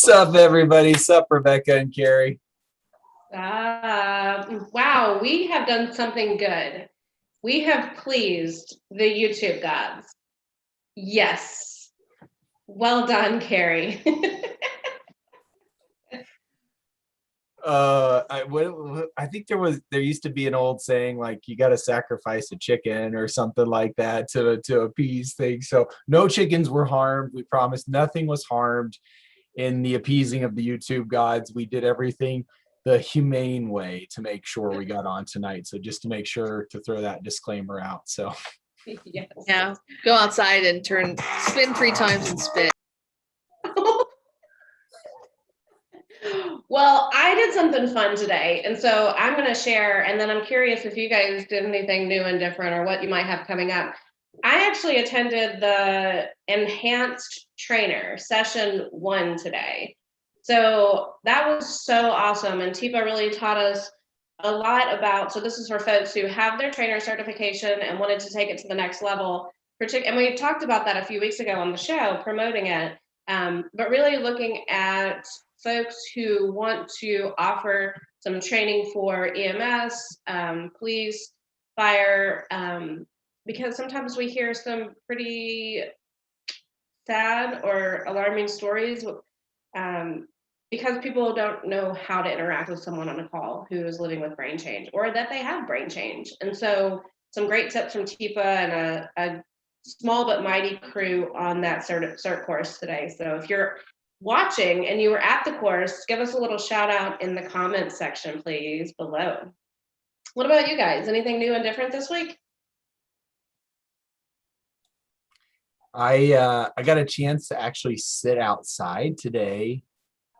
Sup, everybody. Sup, Rebecca and Carrie. Wow, we have done something good. We have pleased the YouTube gods. Yes. Well done, Carrie. I think there used to be an old saying like you got to sacrifice a chicken or something like that to appease things. So no chickens were harmed. We promised nothing was harmed in the appeasing of the YouTube gods. We did everything the humane way to make sure we got on tonight. So just to make sure to throw that disclaimer out. So Yes. Yeah, go outside and spin 3 times and spit. Well, I did something fun today, and so I'm going to share, and then I'm curious if you guys did anything new and different or what you might have coming up. I actually attended the enhanced trainer session 1 today. So that was so awesome, and Tipa really taught us a lot about, so this is for folks who have their trainer certification and wanted to take it to the next level. And we talked about that a few weeks ago on the show, promoting it, but really looking at folks who want to offer some training for EMS, police, fire, because sometimes we hear some pretty sad or alarming stories because people don't know how to interact with someone on a call who is living with brain change or that they have brain change. And so some great tips from Tipa and a small but mighty crew on that cert course today. So if you're watching and you were at the course, give us a little shout out in the comments section, please, below. What about you guys? Anything new and different this week? I got a chance to actually sit outside today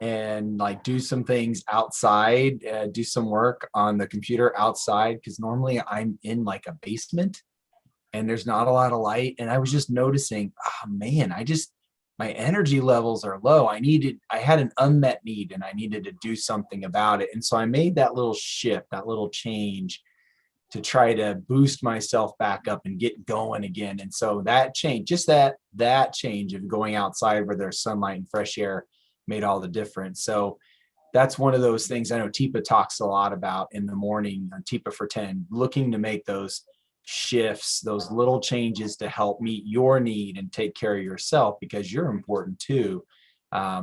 and like do some things outside, do some work on the computer outside, because normally I'm in like a basement and there's not a lot of light. And I was just noticing, oh man, my energy levels are low. I had an unmet need and I needed to do something about it. And so I made that little shift, that little change to try to boost myself back up and get going again. And so that change, just that change of going outside where there's sunlight and fresh air made all the difference. So that's one of those things I know Tipa talks a lot about in the morning on Tipa for 10, looking to make those shifts, those little changes to help meet your need and take care of yourself, because you're important too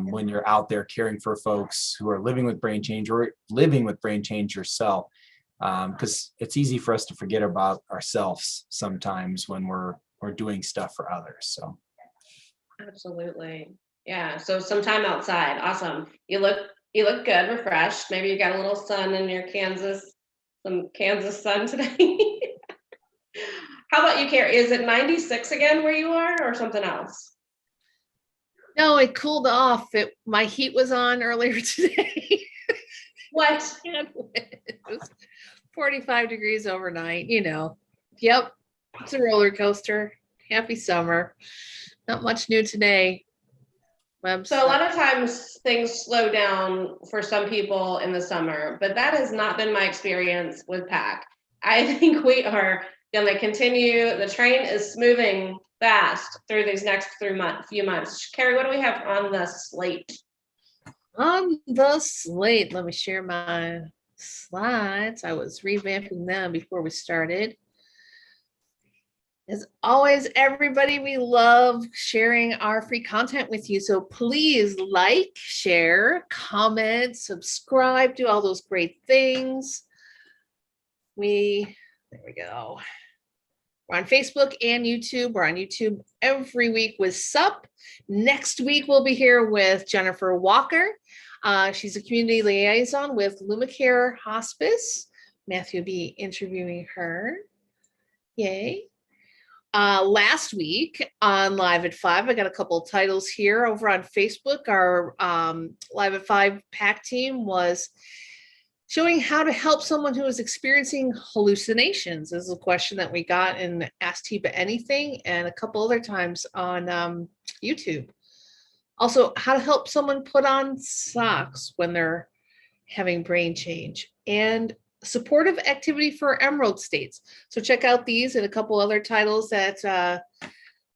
when you're out there caring for folks who are living with brain change or living with brain change yourself, because it's easy for us to forget about ourselves sometimes when we're doing stuff for others. So absolutely. Yeah, so some time outside. Awesome. You look good, refreshed. Maybe you got a little sun in your some Kansas sun today. How about you, Carrie? Is it 96 again where you are, or something else? No, it cooled off. My heat was on earlier today. What? It was 45 degrees overnight, Yep, it's a roller coaster. Happy summer. Not much new today. So a lot of times things slow down for some people in the summer, but that has not been my experience with PAC. I think we are going to continue. The train is moving fast through these next few months. Carrie, what do we have on the slate? On the slate, let me share my slides. I was revamping them before we started. As always, everybody, we love sharing our free content with you. So please like, share, comment, subscribe, do all those great things. There we go. We're on Facebook and YouTube. We're on YouTube every week with SUP. Next week, we'll be here with Jennifer Walker. She's a community liaison with LumaCare Hospice. Matthew will be interviewing her. Yay. Last week on Live at 5, I got a couple of titles here over on Facebook. Our Live at 5 PAC team was showing how to help someone who is experiencing hallucinations. This is a question that we got in Ask Tipa Anything and a couple other times on YouTube. Also, how to help someone put on socks when they're having brain change, and supportive activity for Emerald States. So check out these and a couple other titles that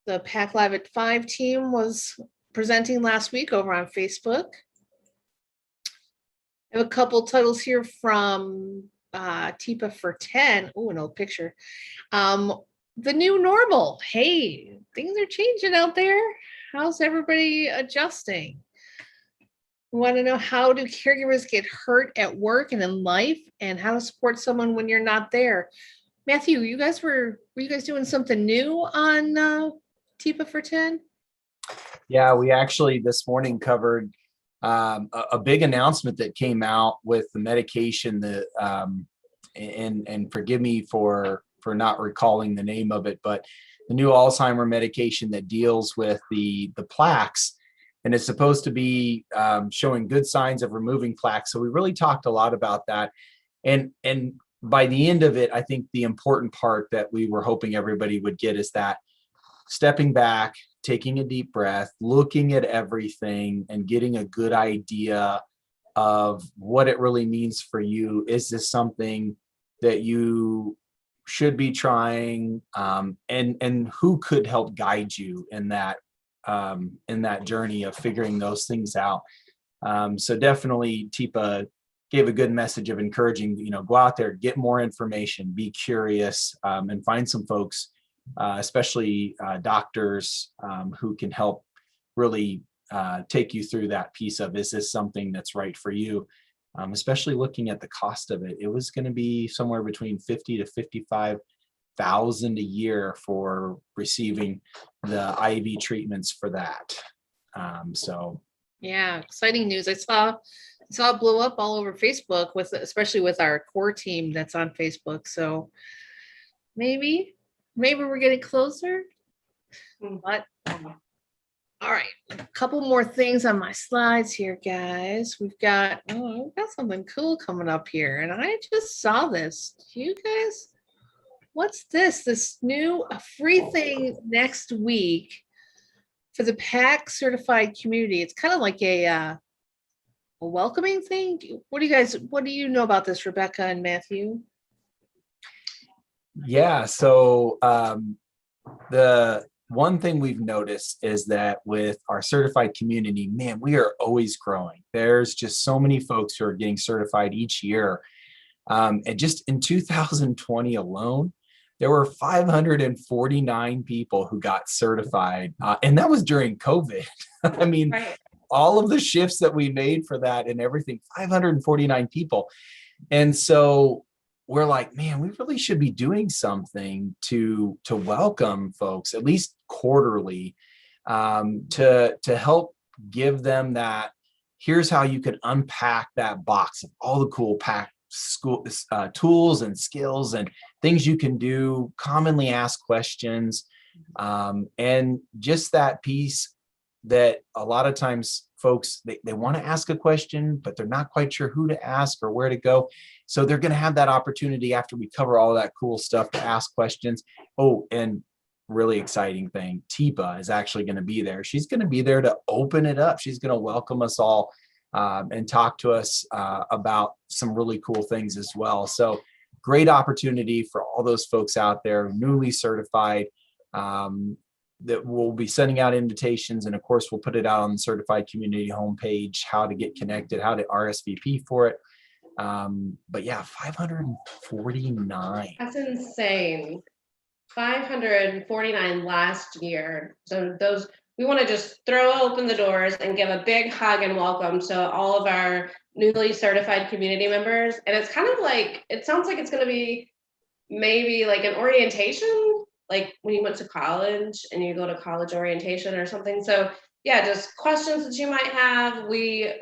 the PAC Live at 5 team was presenting last week over on Facebook. I have a couple titles here from TIPA for 10. Oh, an old picture. The new normal. Hey, things are changing out there. How's everybody adjusting? We want to know, how do caregivers get hurt at work and in life, and how to support someone when you're not there. Matthew, were you guys doing something new on TIPA for 10? Yeah, we actually this morning covered a big announcement that came out with the medication that, and forgive me for not recalling the name of it, but the new Alzheimer medication that deals with the plaques, and it's supposed to be showing good signs of removing plaques. So we really talked a lot about that, and by the end of it, I think the important part that we were hoping everybody would get is that stepping back, taking a deep breath, looking at everything and getting a good idea of what it really means for you. Is this something that you should be trying? And who could help guide you in that journey of figuring those things out? So definitely TIPA gave a good message of encouraging, go out there, get more information, be curious, and find some folks, especially doctors, who can help really take you through that piece of, is this something that's right for you? Especially looking at the cost of it. It was going to be somewhere between 50 to 55,000 a year for receiving the IV treatments for that. So yeah, exciting news. I saw it blow up all over Facebook, especially with our core team that's on Facebook. So maybe we're getting closer. But all right, a couple more things on my slides here, guys. We've got something cool coming up here, and I just saw this. You guys, what's this? This new free thing next week for the PAC Certified Community. It's kind of like a welcoming thing. What do you know about this, Rebecca and Matthew? yeah, so the one thing we've noticed is that with our certified community, man, we are always growing. There's just so many folks who are getting certified each year. And just in 2020 alone, there were 549 people who got certified. And that was during COVID. I mean, right. All of the shifts that we made for that and everything, 549 people. And so we're like, man, we really should be doing something to welcome folks, at least quarterly, to help give them that. Here's how you can unpack that box of all the cool PAC school tools and skills and things you can do, commonly asked questions, and just that piece that a lot of times folks, they want to ask a question, but they're not quite sure who to ask or where to go. So they're going to have that opportunity after we cover all that cool stuff to ask questions. Oh, and really exciting thing, TIPA is actually going to be there. She's going to be there to open it up. She's going to welcome us all and talk to us about some really cool things as well. So great opportunity for all those folks out there, newly certified, that we'll be sending out invitations. And of course, we'll put it out on the certified community homepage, how to get connected, how to RSVP for it. But yeah, 549. That's insane. 549 last year. So we want to just throw open the doors and give a big hug and welcome to all of our newly certified community members. And it's kind of like, it sounds like it's going to be maybe like an orientation, like when you went to college and you go to college orientation or something. So yeah, just questions that you might have. We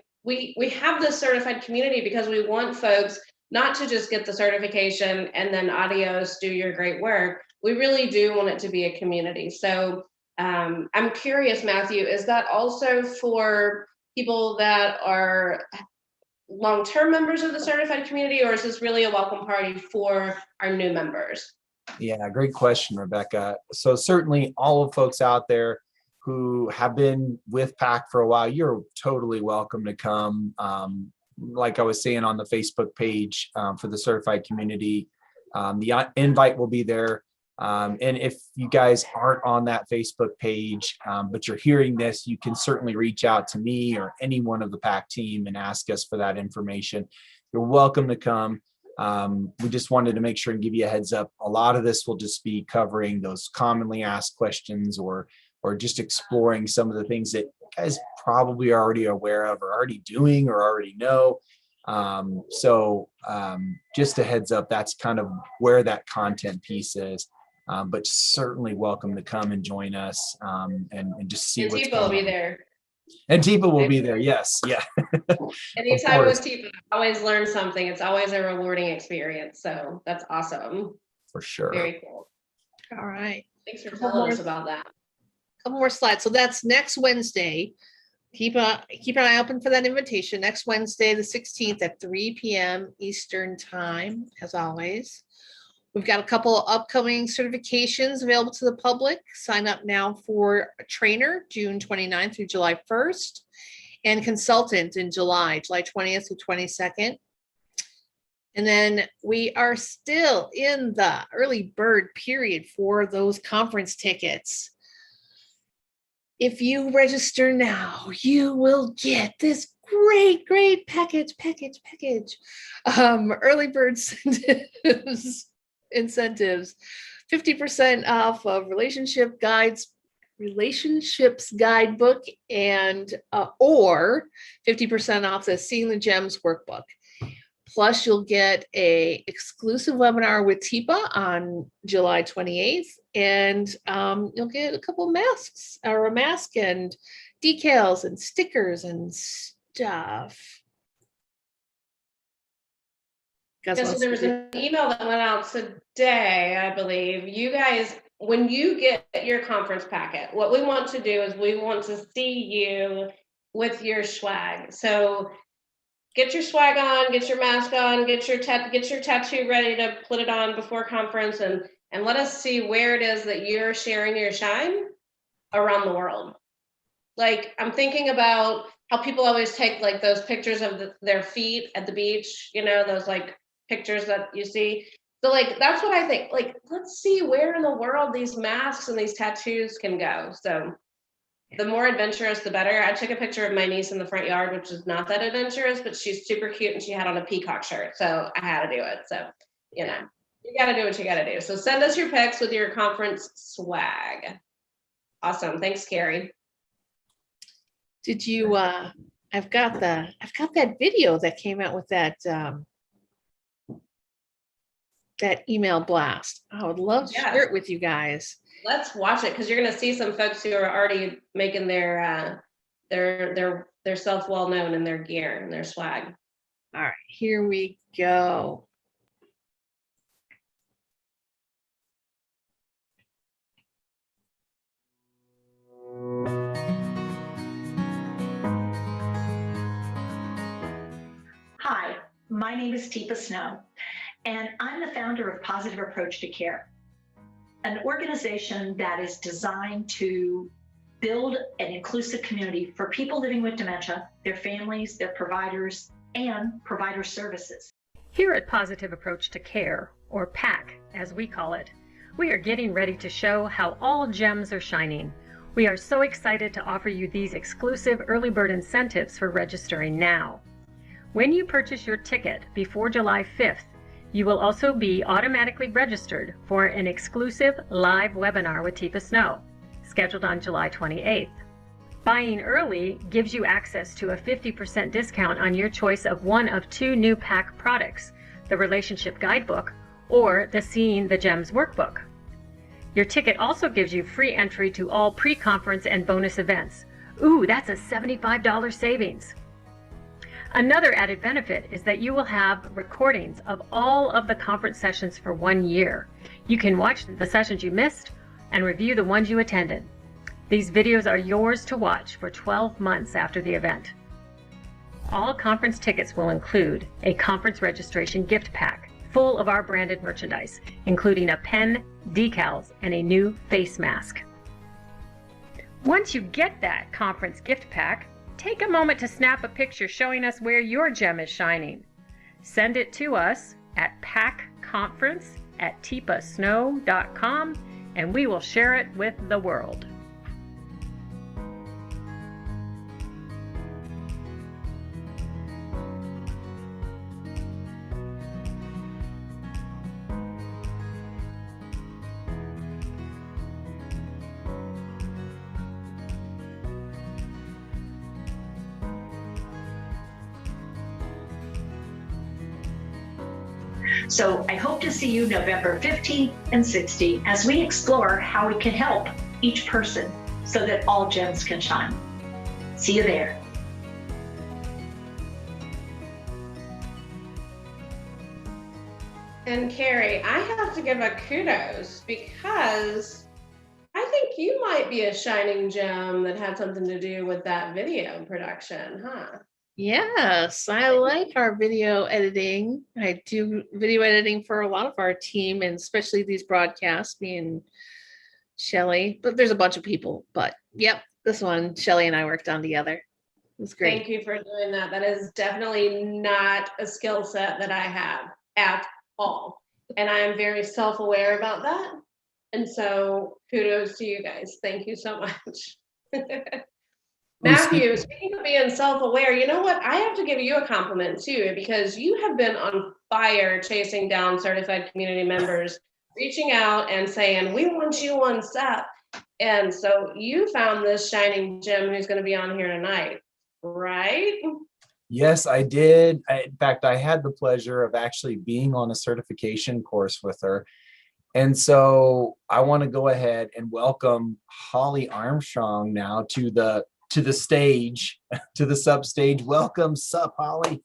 have this certified community because we want folks not to just get the certification and then adios, do your great work. We really do want it to be a community. So I'm curious, Matthew, is that also for people that are long-term members of the certified community, or is this really a welcome party for our new members? Yeah, great question, Rebecca. So certainly all of folks out there who have been with PAC for a while, you're totally welcome to come. Like I was saying on the Facebook page for the certified community, the invite will be there. And if you guys aren't on that Facebook page, but you're hearing this, you can certainly reach out to me or any one of the PAC team and ask us for that information. You're welcome to come. We just wanted to make sure and give you a heads up. A lot of this will just be covering those commonly asked questions or just exploring some of the things that you guys probably are already aware of or already doing or already know. So just a heads up, that's kind of where that content piece is. But certainly welcome to come and join us and just see And what's Tipa will going be on. there. And Tipa will be there. Yes. Yeah. Anytime course. with Tipa, I always learn something. It's always a rewarding experience. So that's awesome. For sure. Very cool. All right. Thanks for telling us about that. Couple more slides. So that's next Wednesday. Keep an eye open for that invitation. Next Wednesday, the 16th at 3 p.m. Eastern time, as always. We've got a couple of upcoming certifications available to the public. Sign up now for a trainer, June 29th through July 1st, and consultant in July 20th through 22nd. And then we are still in the early bird period for those conference tickets. If you register now, you will get this great package. Early bird incentives, 50% off of relationships guidebook and or 50% off the Seeing the Gems workbook. Plus, you'll get a exclusive webinar with Tipa on July 28th, and you'll get a couple masks, or a mask and decals and stickers and stuff. Yeah, so there was an email that went out today, I believe. You guys, when you get your conference packet, what we want to do is we want to see you with your swag. So get your swag on, get your mask on, get your tattoo ready to put it on before conference, and let us see where it is that you're sharing your shine around the world. Like, I'm thinking about how people always take like those pictures of their feet at the beach, you know, those like pictures that you see. So like, that's what I think. Like, let's see where in the world these masks and these tattoos can go. So the more adventurous, the better. I took a picture of my niece in the front yard, which is not that adventurous, but she's super cute and she had on a peacock shirt. So I had to do it. So, you know, you got to do what you got to do. So send us your pics with your conference swag. Awesome. Thanks, Carrie. Did you, I've got that video that came out with that email blast. I would love to share it with you guys. Let's watch it, because you're going to see some folks who are already making their self well known in their gear and their swag. All right, here we go. Hi, my name is Tipa Snow, and I'm the founder of Positive Approach to Care, an organization that is designed to build an inclusive community for people living with dementia, their families, their providers, and provider services. Here at Positive Approach to Care, or PAC as we call it, we are getting ready to show how all gems are shining. We are so excited to offer you these exclusive early bird incentives for registering now. When you purchase your ticket before July 5th, you will also be automatically registered for an exclusive live webinar with Tipa Snow, scheduled on July 28th. Buying early gives you access to a 50% discount on your choice of one of two new PAC products, the Relationship Guidebook or the Seeing the Gems Workbook. Your ticket also gives you free entry to all pre-conference and bonus events. Ooh, that's a $75 savings. Another added benefit is that you will have recordings of all of the conference sessions for 1 year. You can watch the sessions you missed and review the ones you attended. These videos are yours to watch for 12 months after the event. All conference tickets will include a conference registration gift pack full of our branded merchandise, including a pen, decals, and a new face mask. Once you get that conference gift pack, take a moment to snap a picture showing us where your gem is shining. Send it to us at pacconference@pacc.org. at tipasnow.com, and we will share it with the world. So I hope to see you November 15th and 16th as we explore how we can help each person so that all gems can shine. See you there. And Carrie, I have to give a kudos because I think you might be a shining gem that had something to do with that video production, huh? Yes, I like our video editing. I do video editing for a lot of our team, and especially these broadcasts, me and Shelly. But there's a bunch of people. But yep, this one Shelly and I worked on together. It was great. Thank you for doing that. That is definitely not a skill set that I have at all. And I am very self-aware about that. And so kudos to you guys. Thank you so much. Matthew, speaking of being self-aware, you know what? I have to give you a compliment too, because you have been on fire chasing down certified community members, reaching out and saying, we want you on SUP. And so you found this shining gem who's going to be on here tonight, right? Yes, I did. In fact, I had the pleasure of actually being on a certification course with her. And so I want to go ahead and welcome Holly Armstrong now to the stage, to the SUP stage. Welcome, SUP, Holly.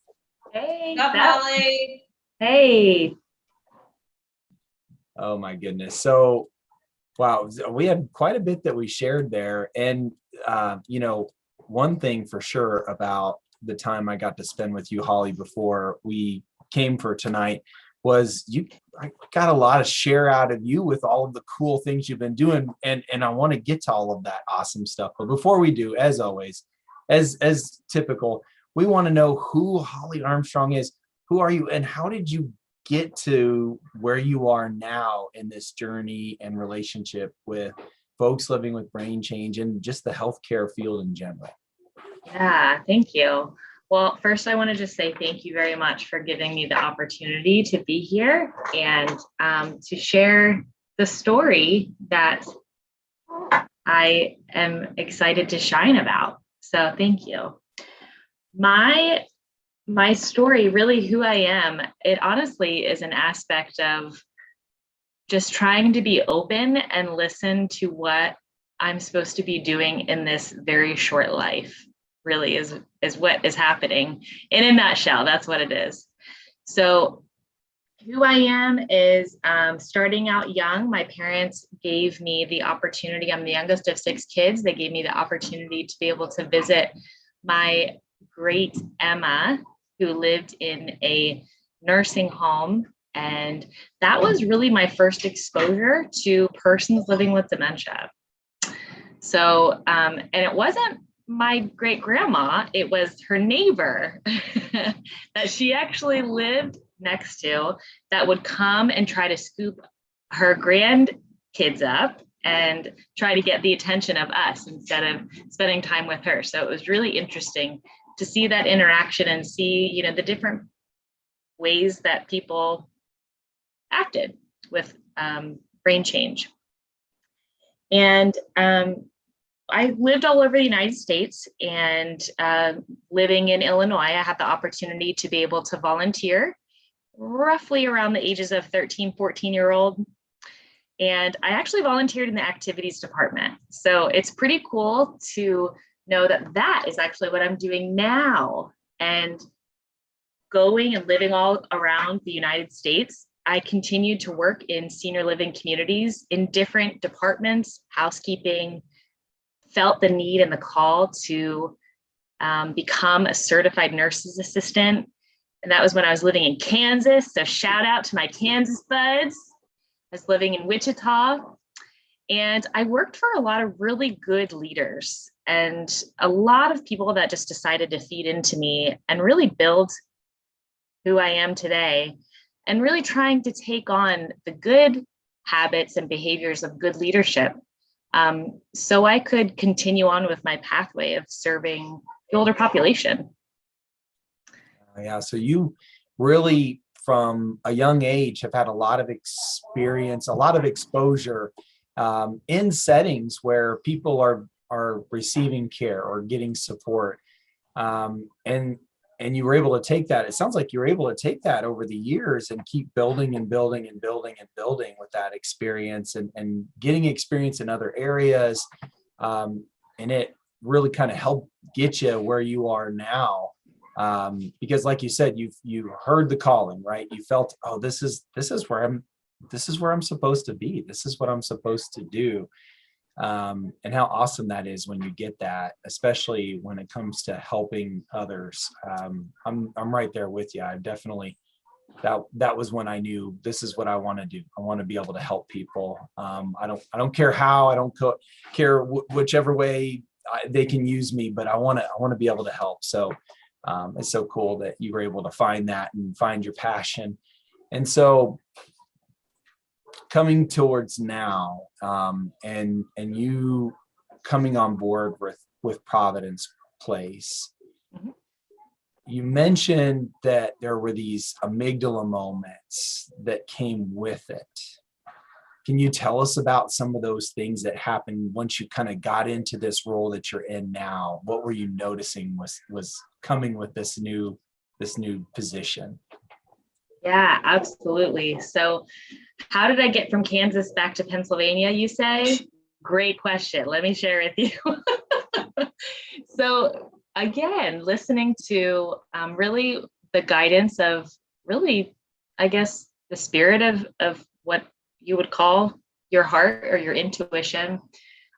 Hey, Sup, Holly? hey. Oh my goodness. So, wow, we had quite a bit that we shared there. And, you know, one thing for sure about the time I got to spend with you, Holly, before we came for tonight was I got a lot of share out of you with all of the cool things you've been doing. And I want to get to all of that awesome stuff. But before we do, as always, as typical, we want to know who Holly Armstrong is. Who are you and how did you get to where you are now in this journey and relationship with folks living with brain change and just the healthcare field in general? Yeah, thank you. Well, first, I want to just say thank you very much for giving me the opportunity to be here and to share the story that I am excited to shine about. So thank you. My story, really who I am, it honestly is an aspect of just trying to be open and listen to what I'm supposed to be doing in this very short life. Really is what is happening in a nutshell. That's what it is. So who I am is starting out young. My parents gave me the opportunity. I'm the youngest of 6 kids. They gave me the opportunity to be able to visit my great Emma, who lived in a nursing home. And that was really my first exposure to persons living with dementia. So, and it wasn't my great grandma, it was her neighbor that she actually lived next to that would come and try to scoop her grandkids up and try to get the attention of us instead of spending time with her. So it was really interesting to see that interaction and see, you know, the different ways that people acted with brain change. And I lived all over the United States, and living in Illinois, I had the opportunity to be able to volunteer roughly around the ages of 13, 14-year-old. And I actually volunteered in the activities department. So it's pretty cool to know that that is actually what I'm doing now. And going and living all around the United States, I continued to work in senior living communities in different departments, housekeeping, felt the need and the call to become a certified nurse's assistant. And that was when I was living in Kansas. So shout out to my Kansas buds. I was living in Wichita. And I worked for a lot of really good leaders and a lot of people that just decided to feed into me and really build who I am today. and really trying to take on the good habits and behaviors of good leadership, so I could continue on with my pathway of serving the older population. Yeah, so you really, from a young age, have had a lot of experience, a lot of exposure in settings where people are receiving care or getting support, and you were able to take that. It sounds like you were able to take that over the years and keep building and building and building and building with that experience, and getting experience in other areas, and it really kind of helped get you where you are now. Because like you said, you heard the calling, right? You felt, oh, this is where I'm supposed to be. This is what I'm supposed to do. And how awesome that is when you get that, especially when it comes to helping others. I'm right there with you. I definitely, that was when I knew this is what I want to do. I want to be able to help people. I don't care how, I don't care whichever way they can use me, but I want to be able to help. So it's so cool that you were able to find that and find your passion. And so coming towards now, and you coming on board with Providence Place, Mhm. you mentioned that there were these amygdala moments that came with it. Can you tell us about some of those things that happened once you kind of got into this role that you're in now? What were you noticing was coming with this new position? Yeah, absolutely. So how did I get from Kansas back to Pennsylvania, you say? Great question. Let me share with you. So again, listening to really the guidance of really, I guess, the spirit of what you would call your heart or your intuition.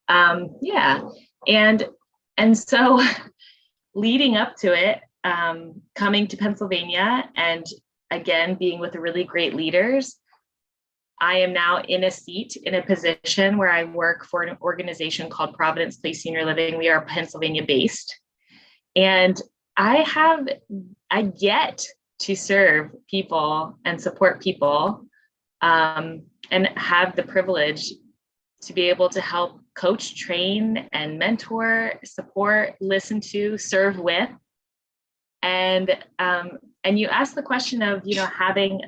Yeah. And so leading up to it, coming to Pennsylvania and again, being with really great leaders, I am now in a position where I work for an organization called Providence Place Senior Living. We are Pennsylvania based. And I get to serve people and support people, and have the privilege to be able to help coach, train, and mentor, support, listen to, serve with. And you asked the question of, having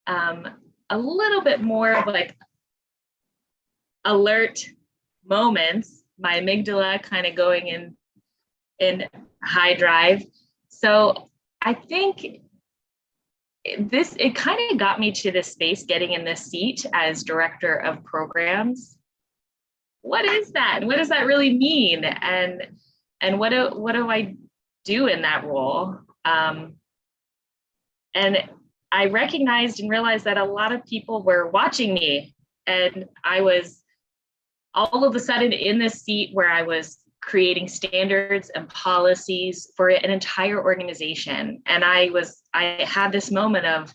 a little bit more of like alert moments, my amygdala kind of going in high drive. So I think it kind of got me to this space, getting in this seat as director of programs. What is that? And what does that really mean? And what do I do in that role? And I recognized and realized that a lot of people were watching me, and I was all of a sudden in this seat where I was creating standards and policies for an entire organization. And I had this moment of,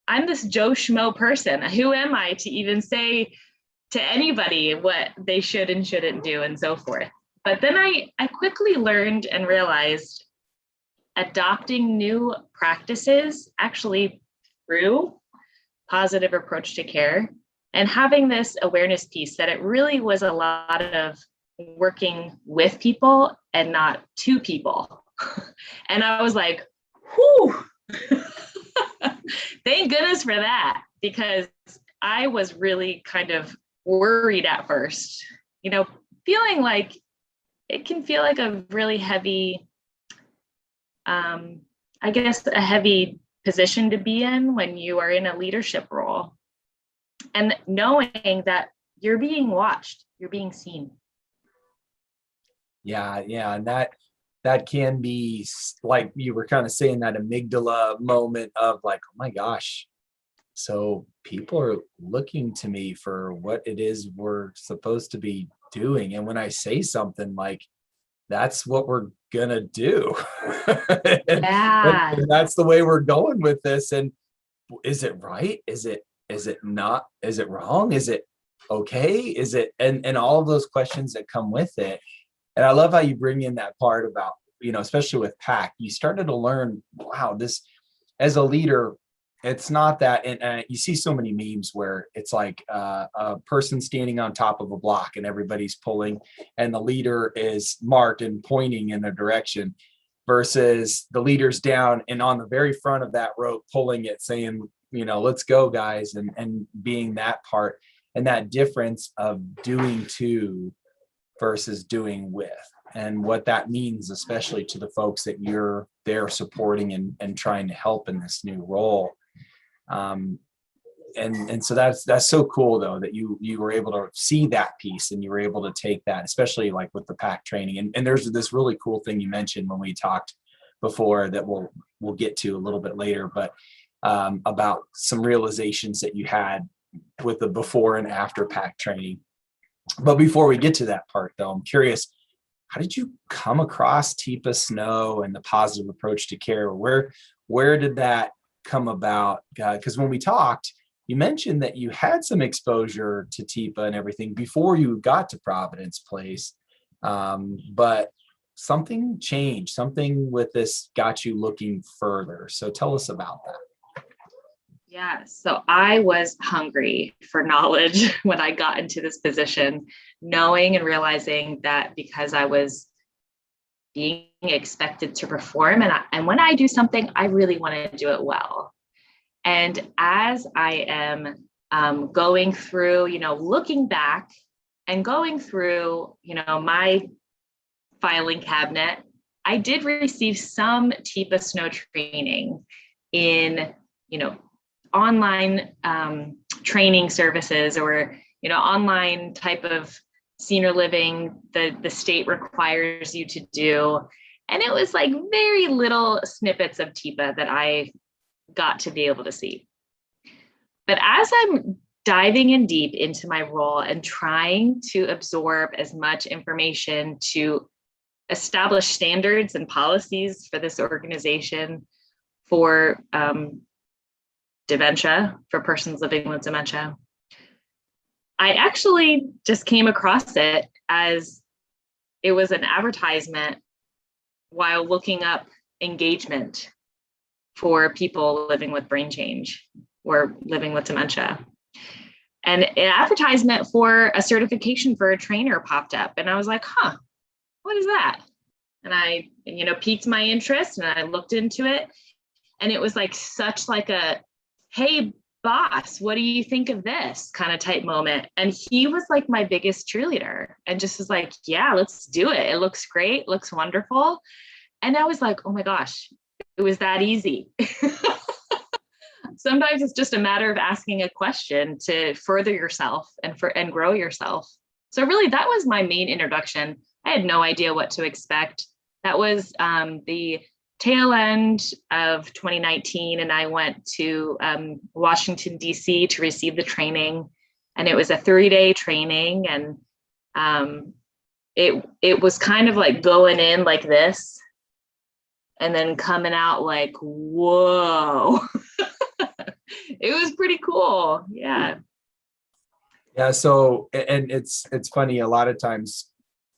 I'm this Joe Schmo person. Who am I to even say to anybody what they should and shouldn't do and so forth? But then I quickly learned and realized adopting new practices actually through positive approach to care and having this awareness piece that it really was a lot of working with people and not to people. And I was like, whew, thank goodness for that, because I was really kind of worried at first, feeling like it can feel like a really heavy, I guess, a heavy position to be in when you are in a leadership role, and knowing that you're being watched, you're being seen. Yeah, and that can be, like you were kind of saying, that amygdala moment of like, oh my gosh, so people are looking to me for what it is we're supposed to be doing, and when I say something, like, that's what we're gonna do. Yeah. And that's the way we're going with this. And is it right? Is it not? Is it wrong? Is it okay? Is it, and all of those questions that come with it. And I love how you bring in that part about, especially with PAC, you started to learn, wow, this, as a leader, it's not that, and you see so many memes where it's like a person standing on top of a block and everybody's pulling, and the leader is marked and pointing in a direction, versus the leader's down and on the very front of that rope pulling it, saying, you know, let's go, guys, and being that part, and that difference of doing to versus doing with, and what that means, especially to the folks that you're there supporting and trying to help in this new role. And so that's so cool, though, that you were able to see that piece, and you were able to take that, especially like with the PAC training. And there's this really cool thing you mentioned when we talked before that we'll get to a little bit later, but about some realizations that you had with the before and after PAC training. But before we get to that part, though, I'm curious, how did you come across TIPA Snow and the positive approach to care? Where did that come about? Because when we talked, you mentioned that you had some exposure to TIPA and everything before you got to Providence Place, but something changed. Something with this got you looking further. So tell us about that. Yeah, so I was hungry for knowledge when I got into this position, knowing and realizing that because I was being expected to perform, and when I do something, I really want to do it well. And as I am going through, looking back and going through, my filing cabinet, I did receive some TIPA Snow training in, online training services, or online type of senior living the state requires you to do. And it was like very little snippets of TIPA that I got to be able to see. But as I'm diving in deep into my role and trying to absorb as much information to establish standards and policies for this organization for dementia, for persons living with dementia, I actually just came across it as it was an advertisement while looking up engagement for people living with brain change or living with dementia. And an advertisement for a certification for a trainer popped up. And I was like, what is that? And I, piqued my interest, and I looked into it. And it was like such like a, hey, boss, what do you think of this kind of type moment? And he was like my biggest cheerleader and just was like, yeah, let's do it. It looks great. Looks wonderful. And I was like, oh my gosh, it was that easy. Sometimes it's just a matter of asking a question to further yourself and grow yourself. So really, that was my main introduction. I had no idea what to expect. That was the tail end of 2019, and I went to Washington, D.C. to receive the training. And it was a 30-day training, and it was kind of like going in like this and then coming out like, whoa. It was pretty cool. Yeah. Yeah. So, and it's funny, a lot of times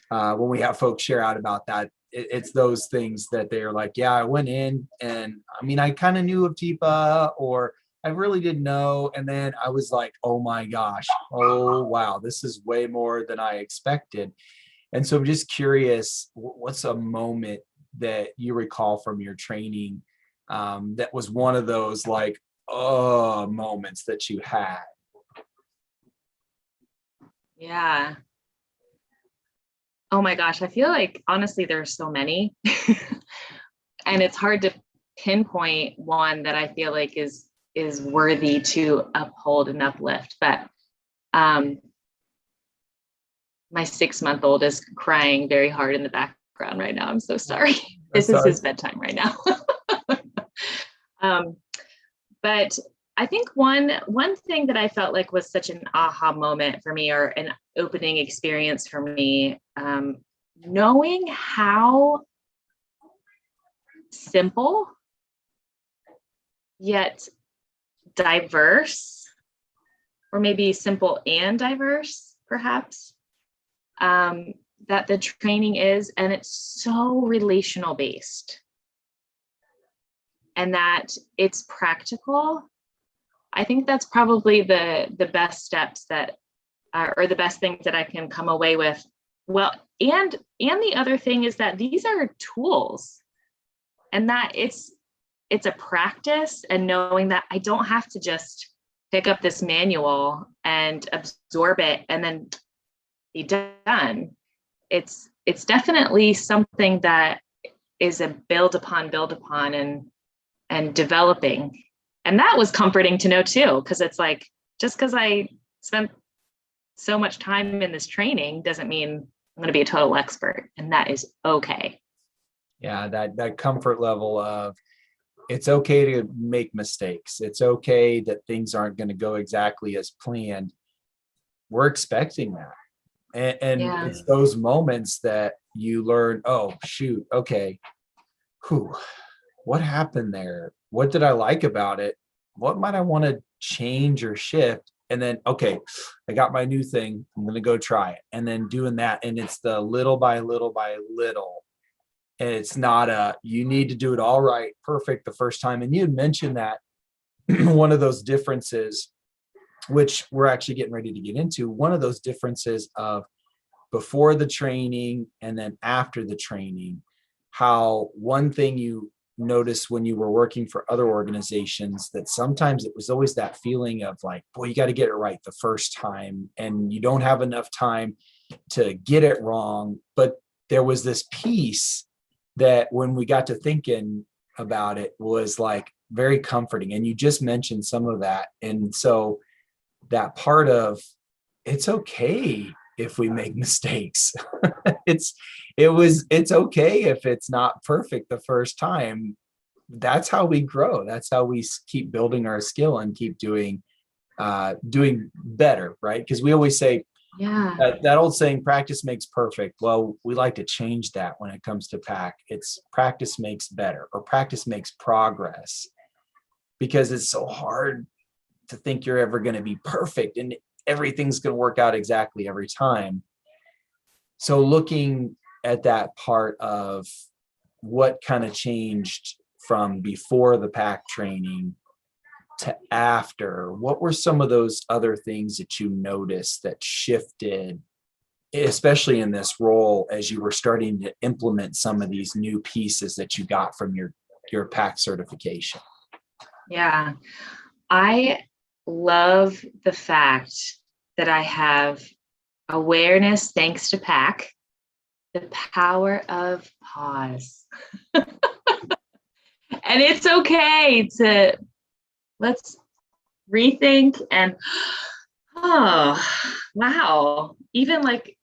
when we have folks share out about that, it's those things that they're like, yeah, I went in and I kind of knew of TIPA, or I really didn't know. And then I was like, oh my gosh, oh, wow, this is way more than I expected. And so I'm just curious, what's a moment that you recall from your training that was one of those like, moments that you had? Yeah. Oh my gosh, I feel like honestly there's so many and it's hard to pinpoint one that I feel like is worthy to uphold and uplift. But my 6-month-old is crying very hard in the background right now. I'm so sorry. This is his bedtime right now. But I think one thing that I felt like was such an aha moment for me, or an opening experience for me, knowing how simple yet diverse, or maybe simple and diverse, perhaps, that the training is, and it's so relational based. And that it's practical I think that's probably the best steps that or the best things that I can come away with. Well, and the other thing is that these are tools, and that it's a practice, and knowing that I don't have to just pick up this manual and absorb it and then be done. It's definitely something that is a build upon and developing. And that was comforting to know too, because it's like, just because I spent so much time in this training doesn't mean I'm going to be a total expert, and that is okay. Yeah, that comfort level of it's okay to make mistakes. It's okay that things aren't going to go exactly as planned. We're expecting that. And Yeah. it's those moments that you learn, oh, shoot, okay, what happened there? What did I like about it? What might I want to change or shift? And then, okay, I got my new thing. I'm going to go try it. And then doing that. And it's the little by little by little. And it's not you need to do it all right, perfect the first time. And you had mentioned that one of those differences, which we're actually getting ready to get into, one of those differences of before the training and then after the training, how one thing you noticed when you were working for other organizations, that sometimes it was always that feeling of like, boy, you got to get it right the first time, and you don't have enough time to get it wrong. But there was this piece that when we got to thinking about it was like very comforting. And you just mentioned some of that. And so that part of it's okay if we make mistakes. it's okay if it's not perfect the first time. That's how we grow. That's how we keep building our skill and keep doing better, right? Because we always say, that old saying, practice makes perfect. Well, we like to change that when it comes to PAC. It's practice makes better, or practice makes progress, because it's so hard to think you're ever going to be perfect and everything's going to work out exactly every time. So looking at that part of what kind of changed from before the PAC training to after, what were some of those other things that you noticed that shifted, especially in this role as you were starting to implement some of these new pieces that you got from your PAC certification? Yeah, I love the fact that I have awareness, thanks to PAC, the power of pause. And it's okay to let's rethink and, oh, wow, even like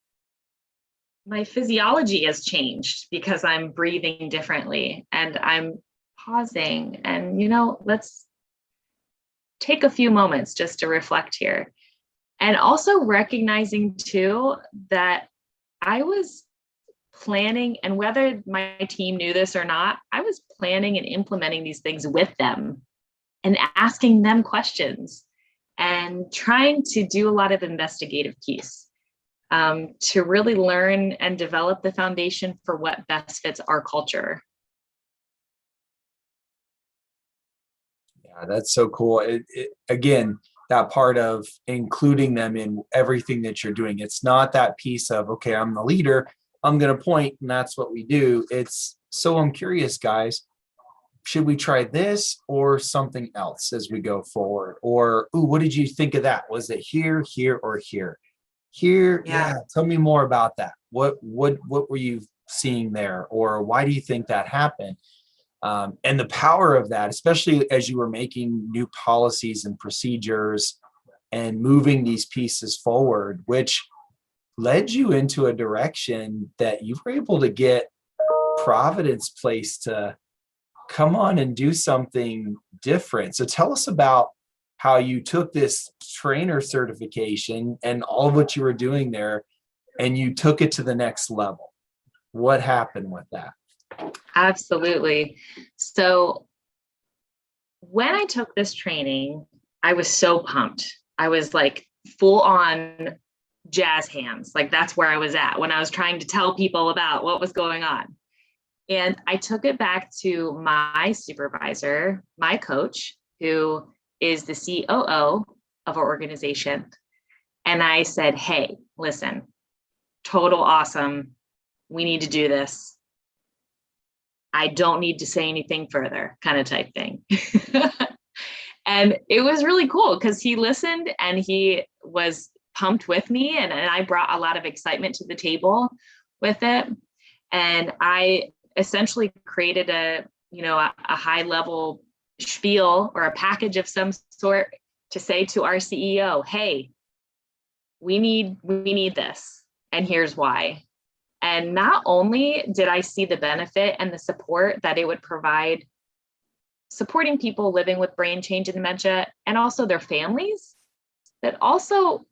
my physiology has changed because I'm breathing differently and I'm pausing, and, let's take a few moments just to reflect here. And also recognizing too that I was planning, and whether my team knew this or not, I was planning and implementing these things with them and asking them questions and trying to do a lot of investigative piece to really learn and develop the foundation for what best fits our culture. Yeah, that's so cool. Again, that part of including them in everything that you're doing. It's not that piece of, okay, I'm the leader, I'm going to point, and that's what we do. It's, so I'm curious, guys, should we try this or something else as we go forward? Or, ooh, what did you think of that? Was it here, or here? Here, yeah. Tell me more about that. What were you seeing there? Or why do you think that happened? And the power of that, especially as you were making new policies and procedures and moving these pieces forward, which led you into a direction that you were able to get Providence Place to come on and do something different. So tell us about how you took this trainer certification and all of what you were doing there, and you took it to the next level. What happened with that? Absolutely. So when I took this training, I was so pumped. I was like full on jazz hands. Like that's where I was at when I was trying to tell people about what was going on. And I took it back to my supervisor, my coach, who is the COO of our organization. And I said, hey, listen, total awesome. We need to do this. I don't need to say anything further, kind of type thing. And it was really cool because he listened and he was pumped with me. And I brought a lot of excitement to the table with it. And I essentially created a high level spiel or a package of some sort to say to our CEO, hey, we need this, and here's why. And not only did I see the benefit and the support that it would provide supporting people living with brain change and dementia and also their families, but also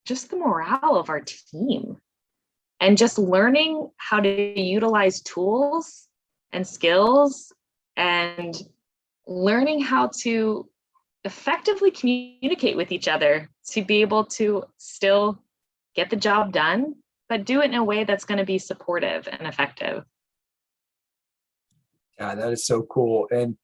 just the morale of our team and just learning how to utilize tools and skills and learning how to effectively communicate with each other to be able to still get the job done, but do it in a way that's going to be supportive and effective. Yeah, that is so cool. And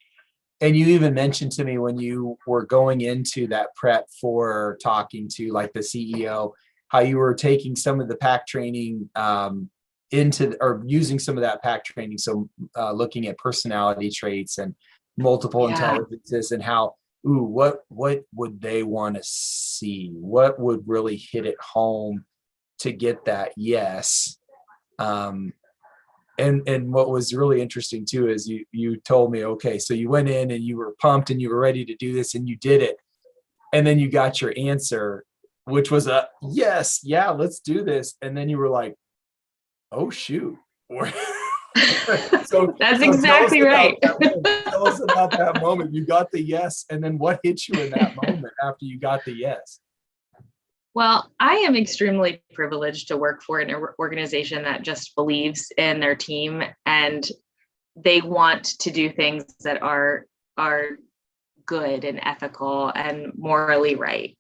you even mentioned to me when you were going into that prep for talking to like the CEO, how you were taking some of the PAC training or using some of that PAC training. So looking at personality traits and multiple intelligences and how, what would they want to see? What would really hit it home to get that yes? And what was really interesting too is you told me, okay, so you went in and you were pumped and you were ready to do this and you did it. And then you got your answer, which was a yes, yeah, let's do this. And then you were like, oh shoot. So that's exactly right. Tell us about that moment. You got the yes, and then what hit you in that moment after you got the yes? Well, I am extremely privileged to work for an organization that just believes in their team and they want to do things that are good and ethical and morally right.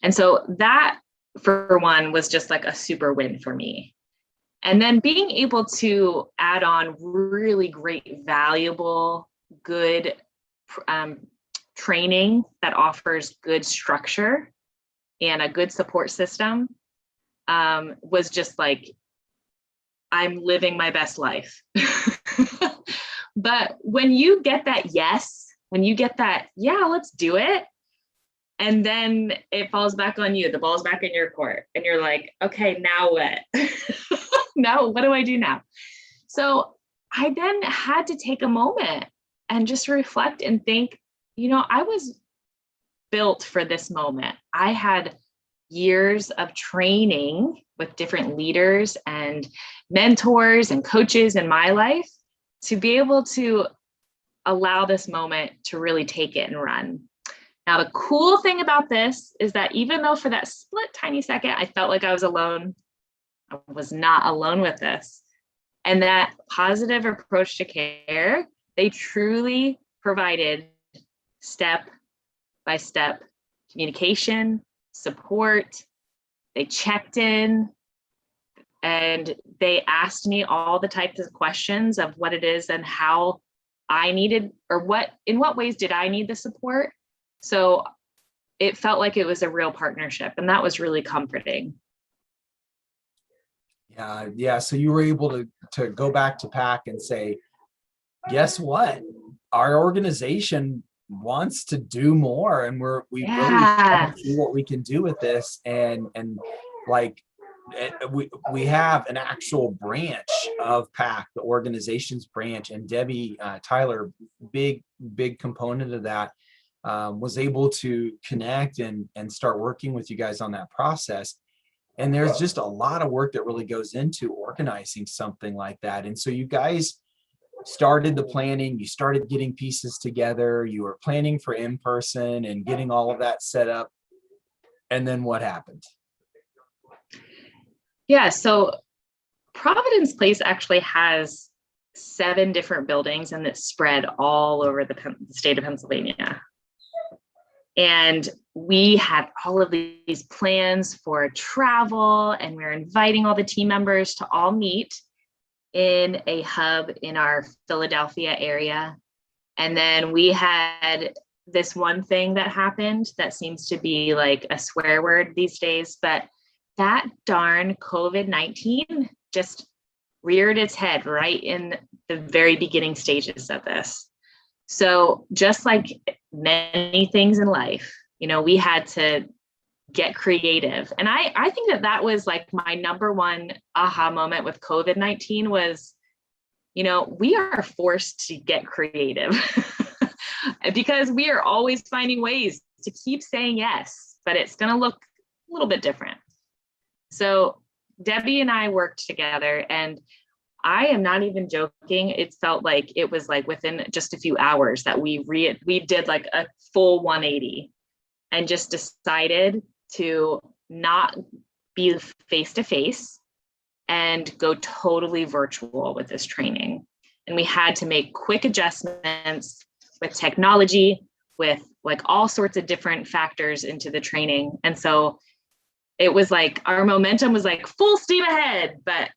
And so that, for one, was just like a super win for me. And then being able to add on really great, valuable, good training that offers good structure and a good support system was just like, I'm living my best life. But when you get that yes, when you get that, yeah, let's do it. And then it falls back on you, the ball's back in your court. And you're like, okay, now what? Now, what do I do now? So I then had to take a moment and just reflect and think, I was built for this moment. I had years of training with different leaders and mentors and coaches in my life to be able to allow this moment to really take it and run. Now, the cool thing about this is that even though for that split tiny second, I felt like I was alone, I was not alone with this. And that positive approach to care, they truly provided step-by-step communication, support. They checked in and they asked me all the types of questions of what it is and how I needed, or in what ways did I need the support? So it felt like it was a real partnership, and that was really comforting. Yeah. So you were able to go back to PAC and say, guess what? Our organization wants to do more, and we really want to see what we can do with this. And like we have an actual branch of PAC, the organization's branch, and Debbie Tyler, big component of that, was able to connect and start working with you guys on that process. And there's just a lot of work that really goes into organizing something like that. And so you guys started the planning, you started getting pieces together, you were planning for in-person and getting all of that set up. And then what happened? Yeah, so Providence Place actually has 7 different buildings and it's spread all over the state of Pennsylvania. And we had all of these plans for travel, and we're inviting all the team members to all meet in a hub in our Philadelphia area. And then we had this one thing that happened that seems to be like a swear word these days, but that darn COVID-19 just reared its head right in the very beginning stages of this. So just like many things in life, we had to get creative. And I think that was like my number one aha moment with COVID-19 was, we are forced to get creative because we are always finding ways to keep saying yes, but it's going to look a little bit different. So Debbie and I worked together, and I am not even joking. It felt like it was like within just a few hours that we did like a full 180 and just decided to not be face-to-face and go totally virtual with this training. And we had to make quick adjustments with technology, with like all sorts of different factors into the training. And so it was like our momentum was like full steam ahead, but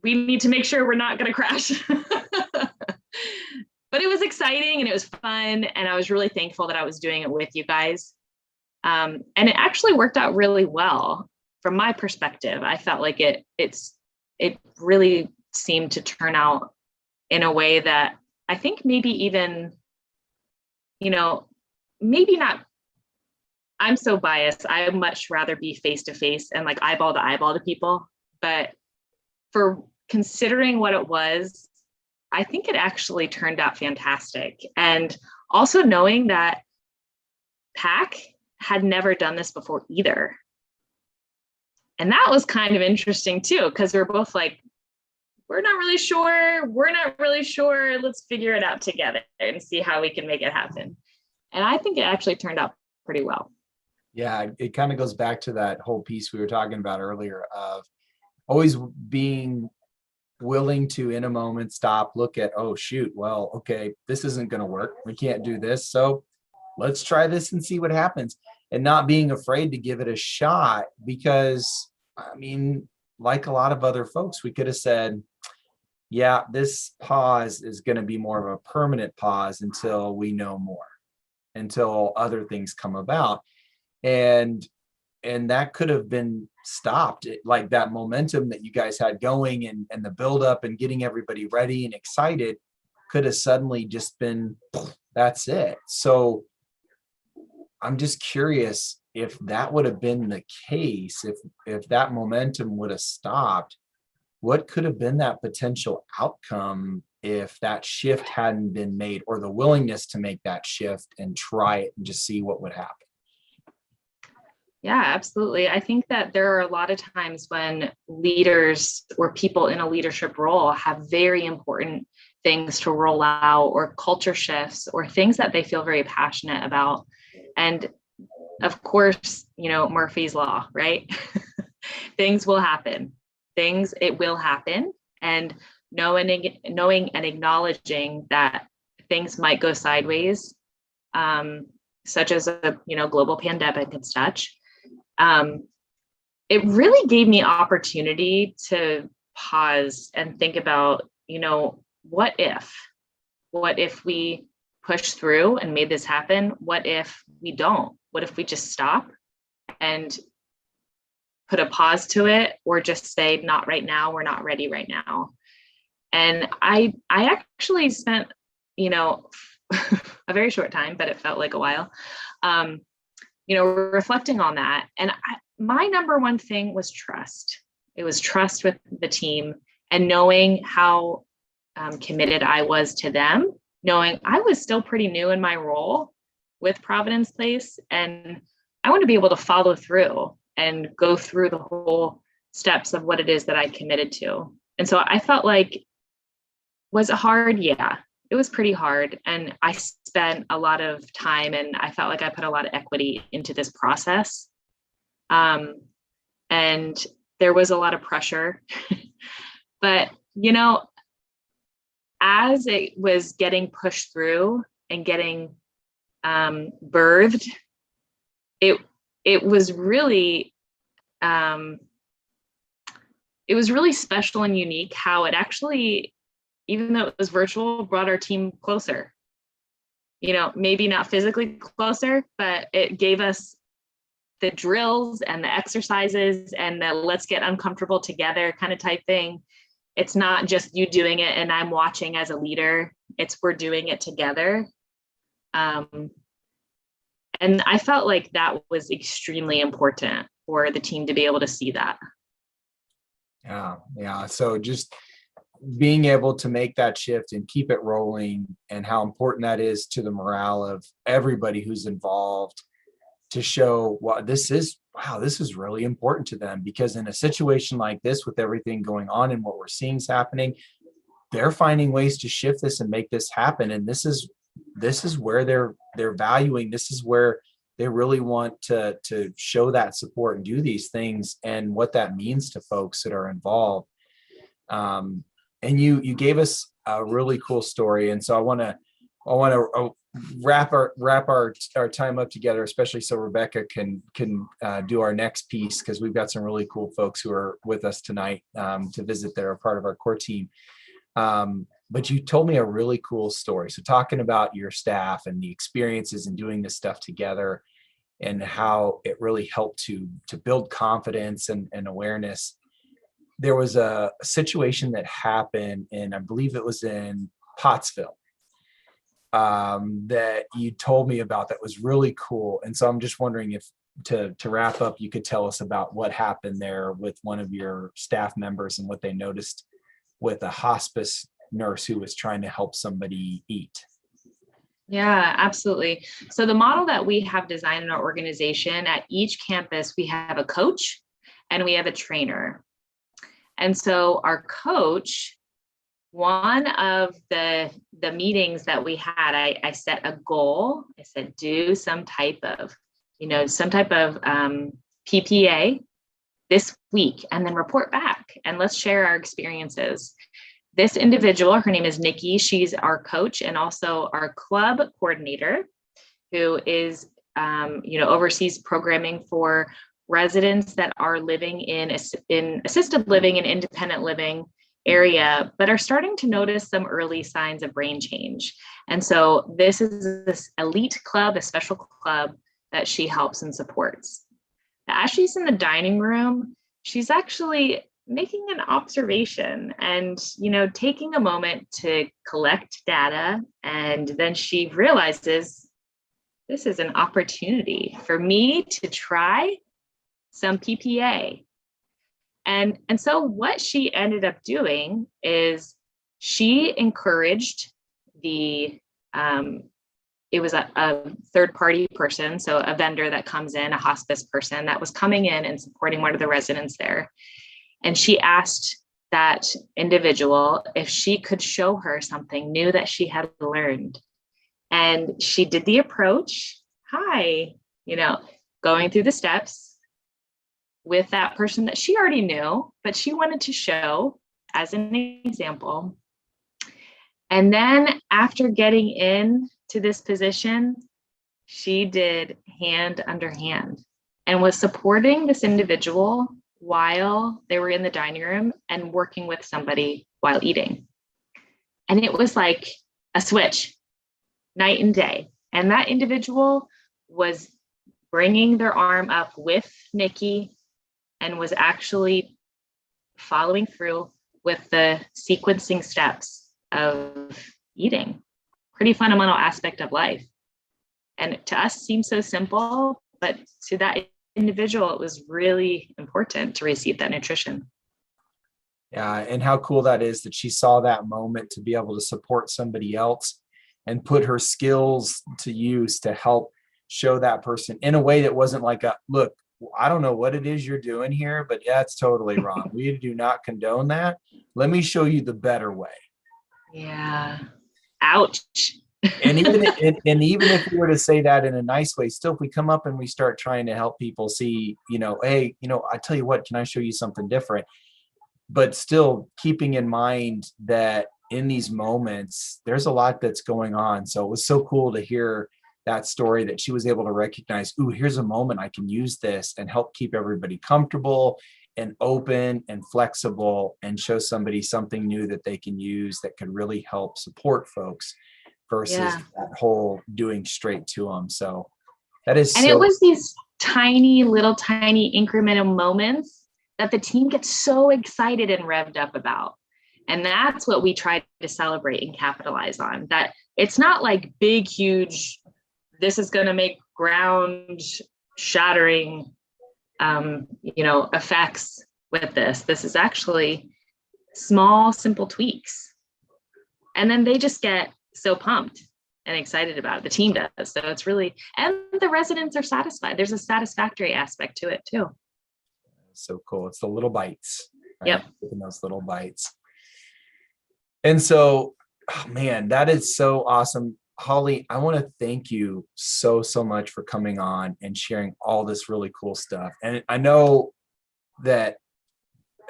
we need to make sure we're not going to crash. But it was exciting and it was fun. And I was really thankful that I was doing it with you guys. And it actually worked out really well from my perspective. I felt like it really seemed to turn out in a way that I think maybe even, maybe not. I'm so biased. I would much rather be face-to-face and like eyeball to eyeball to people. But for considering what it was, I think it actually turned out fantastic. And also knowing that PAC had never done this before either. And that was kind of interesting too, because we're both like, we're not really sure. Let's figure it out together and see how we can make it happen. And I think it actually turned out pretty well. Yeah, it kind of goes back to that whole piece we were talking about earlier of always being willing to, in a moment, stop, look at, oh, shoot, well, okay, this isn't going to work. We can't do this. So let's try this and see what happens. And not being afraid to give it a shot, because, I mean, like a lot of other folks, we could have said, yeah, this pause is going to be more of a permanent pause until we know more, until other things come about. And that could have been stopped. Like that momentum that you guys had going and the buildup and getting everybody ready and excited could have suddenly just been, that's it. So I'm just curious if that would have been the case, if that momentum would have stopped, what could have been that potential outcome if that shift hadn't been made, or the willingness to make that shift and try it and just see what would happen? Yeah, absolutely. I think that there are a lot of times when leaders or people in a leadership role have very important things to roll out, or culture shifts, or things that they feel very passionate about. And of course, Murphy's Law, right? Things will happen. It will happen. And knowing and acknowledging that things might go sideways, such as a global pandemic and such. It really gave me opportunity to pause and think about, what if we push through and made this happen? What if we don't? What if we just stop and put a pause to it, or just say, not right now, we're not ready right now? And I actually spent, a very short time, but it felt like a while, reflecting on that. And my number one thing was trust. It was trust with the team, and knowing how committed I was to them, knowing I was still pretty new in my role with Providence Place. And I want to be able to follow through and go through the whole steps of what it is that I committed to. And so I felt like, was it hard? Yeah, it was pretty hard. And I spent a lot of time, and I felt like I put a lot of equity into this process. And there was a lot of pressure, but, as it was getting pushed through and getting birthed, it was really special and unique how it actually, even though it was virtual, brought our team closer. maybe not physically closer, but it gave us the drills and the exercises and the let's get uncomfortable together kind of type thing. It's not just you doing it and I'm watching as a leader. It's we're doing it together. And I felt like that was extremely important for the team to be able to see that. Yeah. So just being able to make that shift and keep it rolling, and how important that is to the morale of everybody who's involved, to show this is really important to them, because in a situation like this, with everything going on and what we're seeing is happening, they're finding ways to shift this and make this happen. And this is where they're valuing, this is where they really want to show that support and do these things, and what that means to folks that are involved. And you gave us a really cool story. And so I want to wrap our time up together, especially so Rebecca can do our next piece, because we've got some really cool folks who are with us tonight to visit. They're a part of our core team. But you told me a really cool story. So talking about your staff and the experiences and doing this stuff together, and how it really helped to build confidence and awareness. There was a situation that happened I believe it was in Pottsville, that you told me about, that was really cool. And so I'm just wondering if to wrap up, you could tell us about what happened there with one of your staff members and what they noticed with a hospice nurse who was trying to help somebody eat. Yeah, absolutely. So the model that we have designed in our organization, at each campus, we have a coach and we have a trainer. And so our coach, one of the meetings that we had, I set a goal. I said, do some type of PPA this week, and then report back and let's share our experiences. This individual, her name is Nikki. She's our coach and also our club coordinator, who is, oversees programming for residents that are living in assisted living and independent living area, but are starting to notice some early signs of brain change. And so this is this elite club, a special club that she helps and supports. As she's in the dining room, she's actually making an observation and, taking a moment to collect data. And then she realizes this is an opportunity for me to try some PPA. And so what she ended up doing is she encouraged it was a third-party person, so a vendor that comes in, a hospice person that was coming in and supporting one of the residents there. And she asked that individual if she could show her something new that she had learned. And she did the approach, going through the steps with that person that she already knew, but she wanted to show as an example. And then after getting into this position, she did hand under hand and was supporting this individual while they were in the dining room and working with somebody while eating. And it was like a switch, night and day. And that individual was bringing their arm up with Nikki and was actually following through with the sequencing steps of eating. Pretty fundamental aspect of life. And to us seems so simple, but to that individual, it was really important to receive that nutrition. Yeah, and how cool that is that she saw that moment to be able to support somebody else and put her skills to use to help show that person in a way that wasn't like look, I don't know what it is you're doing here, but yeah, it's totally wrong. We do not condone that. Let me show you the better way. Yeah. Ouch. And even if we were to say that in a nice way, still, if we come up and we start trying to help people see, hey, I tell you what, can I show you something different? But still keeping in mind that in these moments, there's a lot that's going on. So it was so cool to hear that story, that she was able to recognize, ooh, here's a moment I can use this and help keep everybody comfortable and open and flexible, and show somebody something new that they can use that could really help support folks versus Yeah. that whole doing straight to them. So that is And so it was these tiny incremental moments that the team gets so excited and revved up about. And that's what we try to celebrate and capitalize on. That it's not like big, huge, this is going to make ground shattering, effects with this. This is actually small, simple tweaks. And then they just get so pumped and excited about it. The team does. So it's really, and the residents are satisfied. There's a satisfactory aspect to it too. so cool. It's the little bites. Right? Yep. Taking those little bites. And so, oh man, that is so awesome. Holly, I want to thank you so much for coming on and sharing all this really cool stuff. And I know that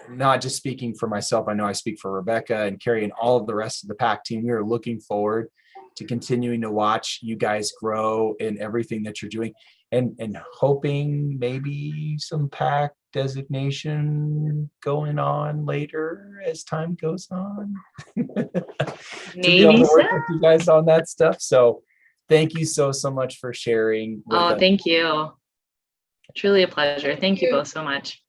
not just speaking for myself, I know I speak for Rebecca and Carrie and all of the rest of the PAC team. We are looking forward to continuing to watch you guys grow in everything that you're doing, and hoping maybe some PAC designation going on later as time goes on. To be able to work with you guys on that stuff. So thank you so much for sharing with us. Thank you. Truly a pleasure. Thank you both so much.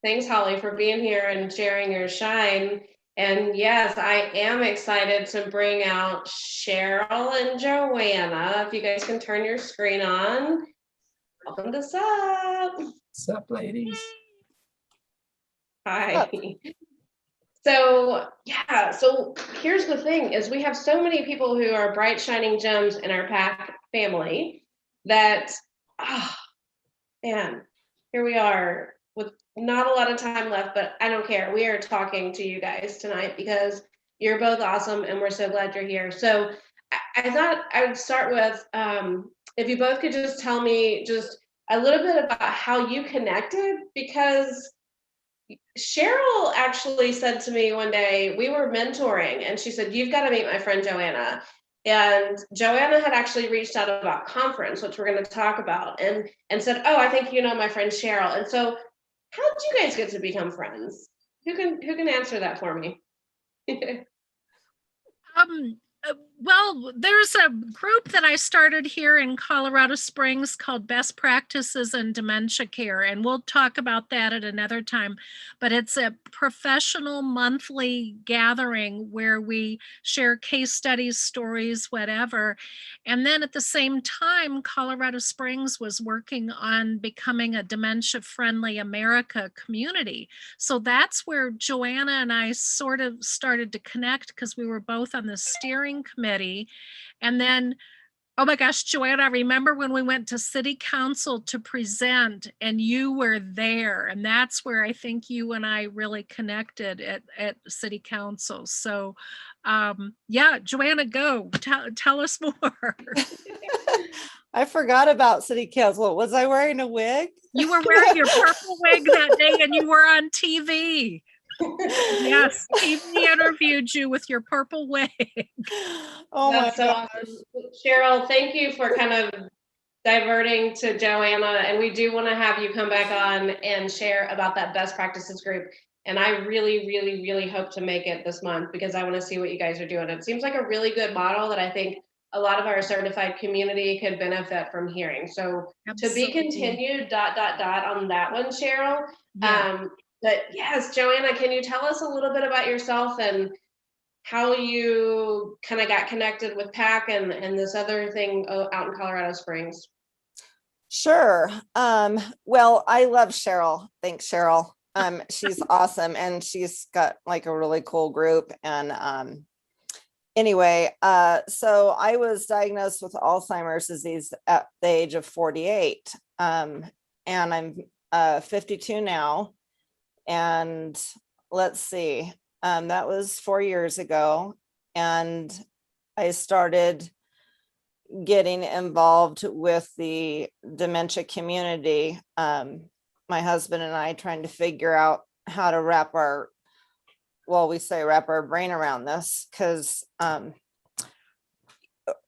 Thanks, Holly, for being here and sharing your shine. And yes, I am excited to bring out Cheryl and Joanna. If you guys can turn your screen on. Welcome to SUP. What's up, ladies? Hi. So here's the thing is we have so many people who are bright, shining gems in our PAC family that, man, here we are with not a lot of time left, but I don't care. We are talking to you guys tonight because you're both awesome and we're so glad you're here. So I thought I would start with, if you both could just tell me just a little bit about how you connected, because Cheryl actually said to me one day, we were mentoring, and she said, you've got to meet my friend Joanna. And Joanna had actually reached out about conference, which we're going to talk about, and said, oh, I think you know my friend Cheryl. And so how did you guys get to become friends? Who can answer that for me? Well, there's a group that I started here in Colorado Springs called Best Practices in Dementia Care, and we'll talk about that at another time. But it's a professional monthly gathering where we share case studies, stories, whatever. And then at the same time, Colorado Springs was working on becoming a dementia-friendly America community. So that's where Joanna and I sort of started to connect, because we were both on the steering committee. And then, oh my gosh, Joanna, I remember when we went to City Council to present and you were there. And that's where I think you and I really connected at City Council. So yeah, Joanna, go tell us more. I forgot about City Council. Was I wearing a wig? You were wearing your purple wig that day and you were on TV. Yes, TV interviewed you with your purple wig. Oh That's my so gosh. awesome. Cheryl, thank you for kind of diverting to Joanna, and we do want to have you come back on and share about that best practices group. And I really hope to make it this month, because I want to see what you guys are doing. It seems like a really good model that I think a lot of our certified community could benefit from hearing. So Absolutely. To be continued, ... on that one, Cheryl. Yeah. But yes, Joanna, can you tell us a little bit about yourself and how you kind of got connected with PAC and this other thing out in Colorado Springs? Sure. Well, I love Cheryl. Thanks, Cheryl. She's awesome, and she's got like a really cool group. And anyway, so I was diagnosed with Alzheimer's disease at the age of 48. And I'm 52 now. And let's see, that was 4 years ago. And I started getting involved with the dementia community. My husband and I trying to figure out how to wrap our brain around this, because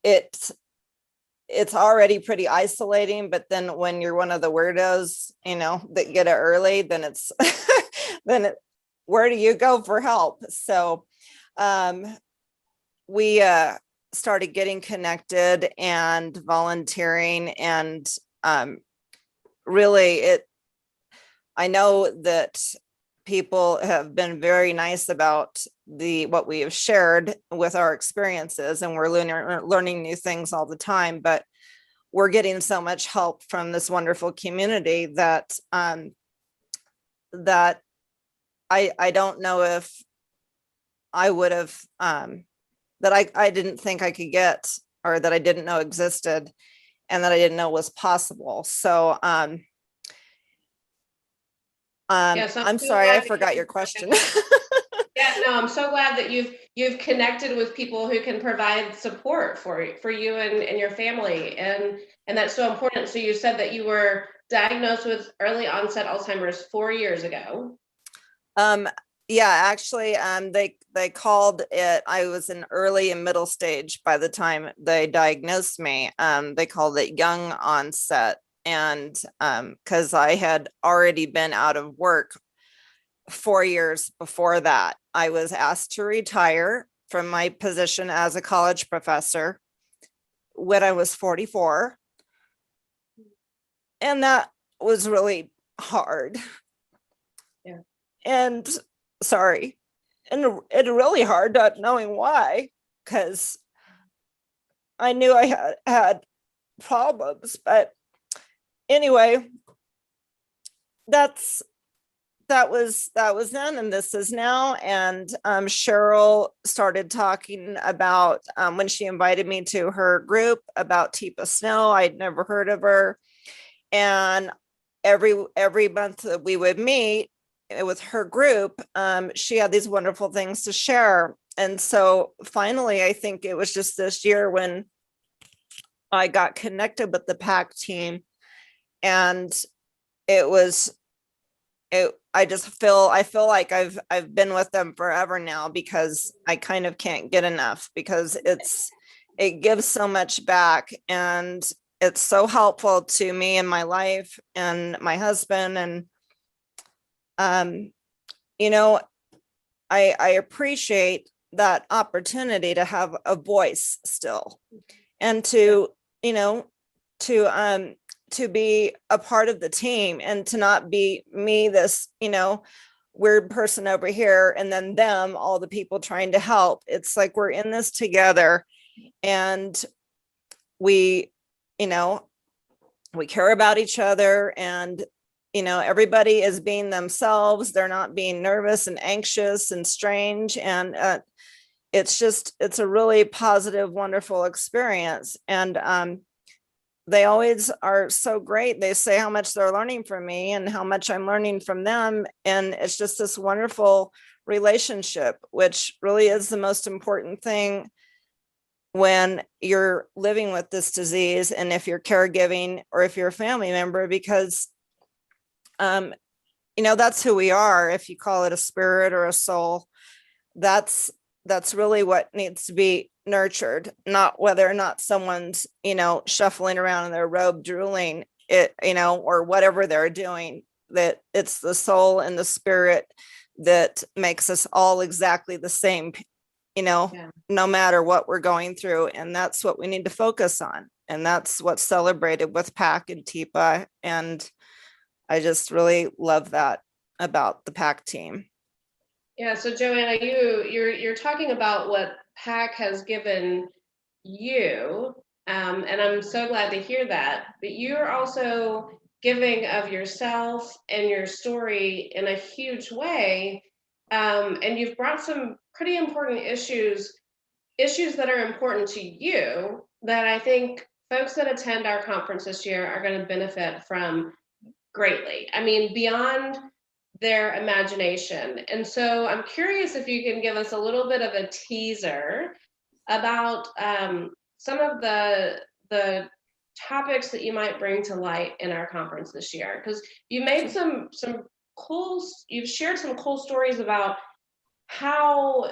it's already pretty isolating, but then when you're one of the weirdos, that get it early, then it's where do you go for help? So we started getting connected and volunteering, and really I know that people have been very nice about what we have shared with our experiences, and we're learning new things all the time, but we're getting so much help from this wonderful community that that I don't know if I would have that I didn't think I could get, or that I didn't know existed, and that I didn't know was possible. So Yes, I'm so sorry, I glad that forgot you- your question. Yeah, no, I'm so glad that you've connected with people who can provide support for you and your family, and that's so important. So you said that you were diagnosed with early onset Alzheimer's 4 years ago. Yeah, actually, they called it, I was in early and middle stage by the time they diagnosed me. They called it young onset, and because I had already been out of work 4 years before that. I was asked to retire from my position as a college professor when I was 44. And that was really hard. Yeah. And sorry. And it really hard, not knowing why, because I knew I had problems. But anyway, that was then, and this is now. And Cheryl started talking about when she invited me to her group about Teepa Snow. I'd never heard of her, and every month that we would meet with her group, she had these wonderful things to share. And so finally, I think it was just this year when I got connected with the PAC team, and it was I feel like I've been with them forever now, because I kind of can't get enough, because it gives so much back, and it's so helpful to me in my life and my husband. And you know, I appreciate that opportunity to have a voice still, and to to be a part of the team, and to not be me, this weird person over here, and then them, all the people trying to help. It's like we're in this together, and we we care about each other, and everybody is being themselves. They're not being nervous and anxious and strange, and it's a really positive, wonderful experience. And they always are so great. They say how much they're learning from me and how much I'm learning from them. And it's just this wonderful relationship, which really is the most important thing when you're living with this disease, and if you're caregiving, or if you're a family member, because that's who we are. If you call it a spirit or a soul, that's really what needs to be nurtured, not whether or not someone's shuffling around in their robe drooling or whatever they're doing. That it's the soul and the spirit that makes us all exactly the same, no matter what we're going through. And that's what we need to focus on, and that's what's celebrated with PAC and TEPA. And I just really love that about the PAC team. Yeah, so Joanna, you're talking about what PAC has given you, and I'm so glad to hear that. But you're also giving of yourself and your story in a huge way, and you've brought some pretty important issues that are important to you, that I think folks that attend our conference this year are going to benefit from greatly. I mean, beyond their imagination. And so I'm curious if you can give us a little bit of a teaser about some of the topics that you might bring to light in our conference this year, because you made you've shared some cool stories about how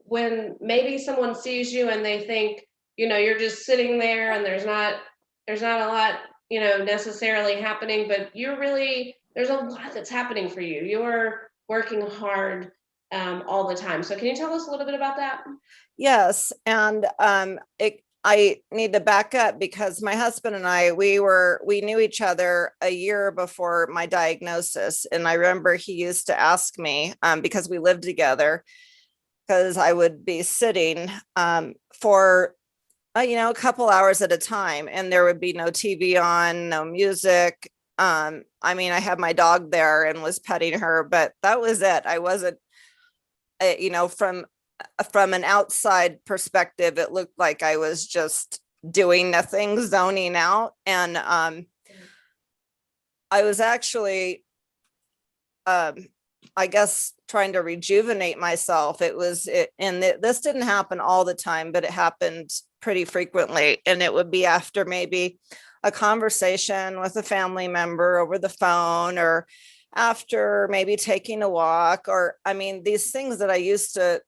when maybe someone sees you and they think you're just sitting there and there's not a lot necessarily happening, but there's a lot that's happening for you. You're working hard all the time. So can you tell us a little bit about that? Yes, and I need to back up because my husband and I, we knew each other a year before my diagnosis. And I remember he used to ask me, because we lived together, because I would be sitting for a couple hours at a time, and there would be no TV on, no music. I mean, I had my dog there and was petting her, but that was it. I wasn't, from an outside perspective, it looked like I was just doing nothing, zoning out. And I was actually, I guess, trying to rejuvenate myself. This didn't happen all the time, but it happened pretty frequently. And it would be after maybe a conversation with a family member over the phone, or after maybe taking a walk, or I mean, these things that I used to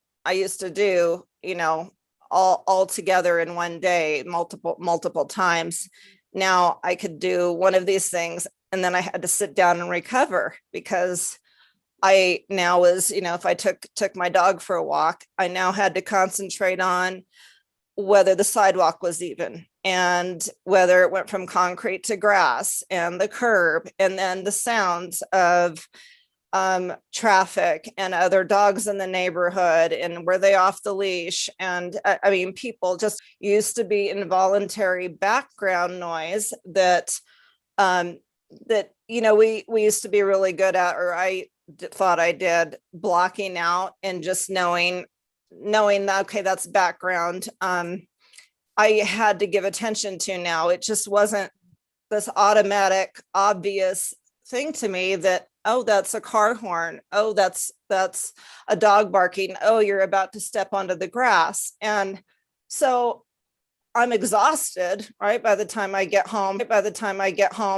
do, all together in one day, multiple times. Now I could do one of these things, and then I had to sit down and recover, because I now was, if I took my dog for a walk, I now had to concentrate on whether the sidewalk was even, and whether it went from concrete to grass, and the curb, and then the sounds of traffic and other dogs in the neighborhood, and were they off the leash. And I mean, people just used to be involuntary background noise that we used to be really good at, or I thought I did, blocking out and just knowing that, okay, that's background. I had to give attention to. Now it just wasn't this automatic, obvious thing to me that, oh, that's a car horn. Oh, that's a dog barking. Oh, you're about to step onto the grass. And so I'm exhausted, right? By the time I get home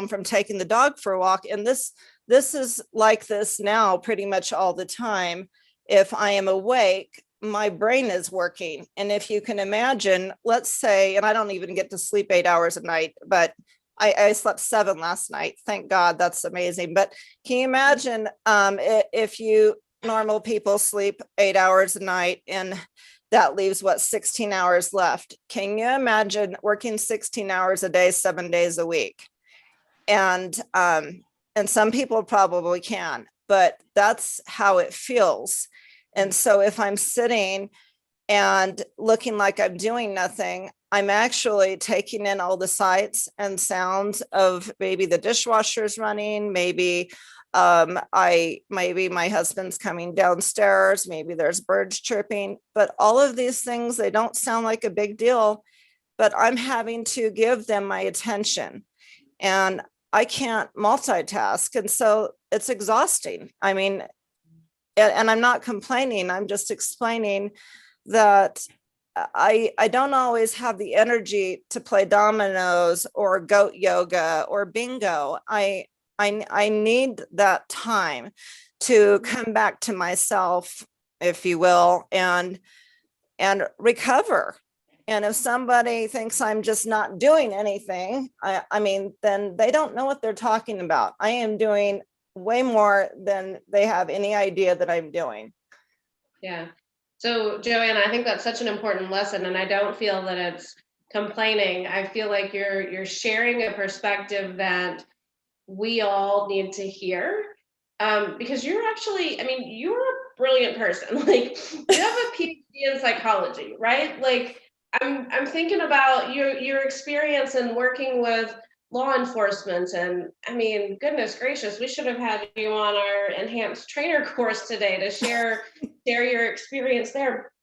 from taking the dog for a walk. And this is like this now pretty much all the time. If I am awake, my brain is working. And if you can imagine, let's say, and I don't even get to sleep 8 hours a night, but I slept 7 last night. Thank God, that's amazing. But can you imagine if normal people sleep 8 hours a night, and that leaves 16 hours left? Can you imagine working 16 hours a day, 7 days a week? And some people probably can, but that's how it feels. And so if I'm sitting and looking like I'm doing nothing, I'm actually taking in all the sights and sounds of maybe the dishwasher's running, maybe my husband's coming downstairs, maybe there's birds chirping, but all of these things, they don't sound like a big deal, but I'm having to give them my attention, and I can't multitask. And so it's exhausting. I mean, and I'm not complaining, I'm just explaining that I don't always have the energy to play dominoes or goat yoga or bingo. I need that time to come back to myself, if you will, and recover. And if somebody thinks I'm just not doing anything, I mean, then they don't know what they're talking about. I am doing way more than they have any idea that I'm doing. Yeah. So Joanna, I think that's such an important lesson, and I don't feel that it's complaining. I feel like you're sharing a perspective that we all need to hear, because you're actually, I mean, you're a brilliant person. Like, you have a PhD in psychology, right? Like, I'm thinking about your experience in working with law enforcement, and I mean, goodness gracious, we should have had you on our enhanced trainer course today to share your experience there.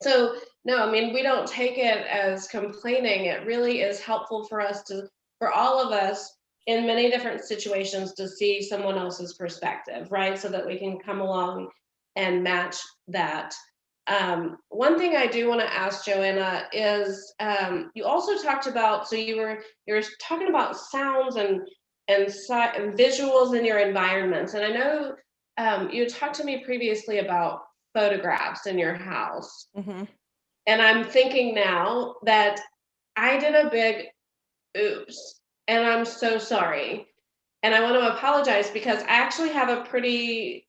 So no, I mean, we don't take it as complaining. It really is helpful for all of us in many different situations, to see someone else's perspective, right? So that we can come along and match that. One thing I do want to ask Joanna is, you also talked about, so you were talking about sounds and visuals in your environments. And I know you talked to me previously about photographs in your house. Mm-hmm. And I'm thinking now that I did a big oops, and I'm so sorry. And I want to apologize, because I actually have a pretty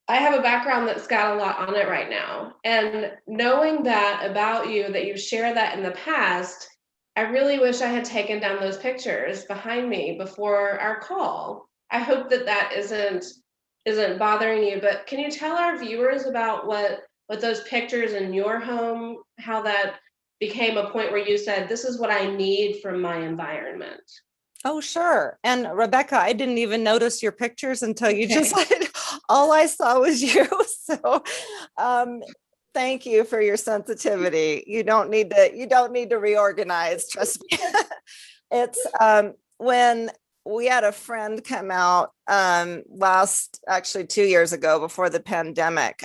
I have a background that's got a lot on it right now. And knowing that about you, that you've shared that in the past, I really wish I had taken down those pictures behind me before our call. I hope that that isn't bothering you, but can you tell our viewers about what those pictures in your home, how that became a point where you said, this is what I need from my environment? Oh, sure. And Rebecca, I didn't even notice your pictures until you Okay. just said, all I saw was you. So thank you for your sensitivity. You don't need to reorganize, trust me. It's when we had a friend come out actually 2 years ago before the pandemic,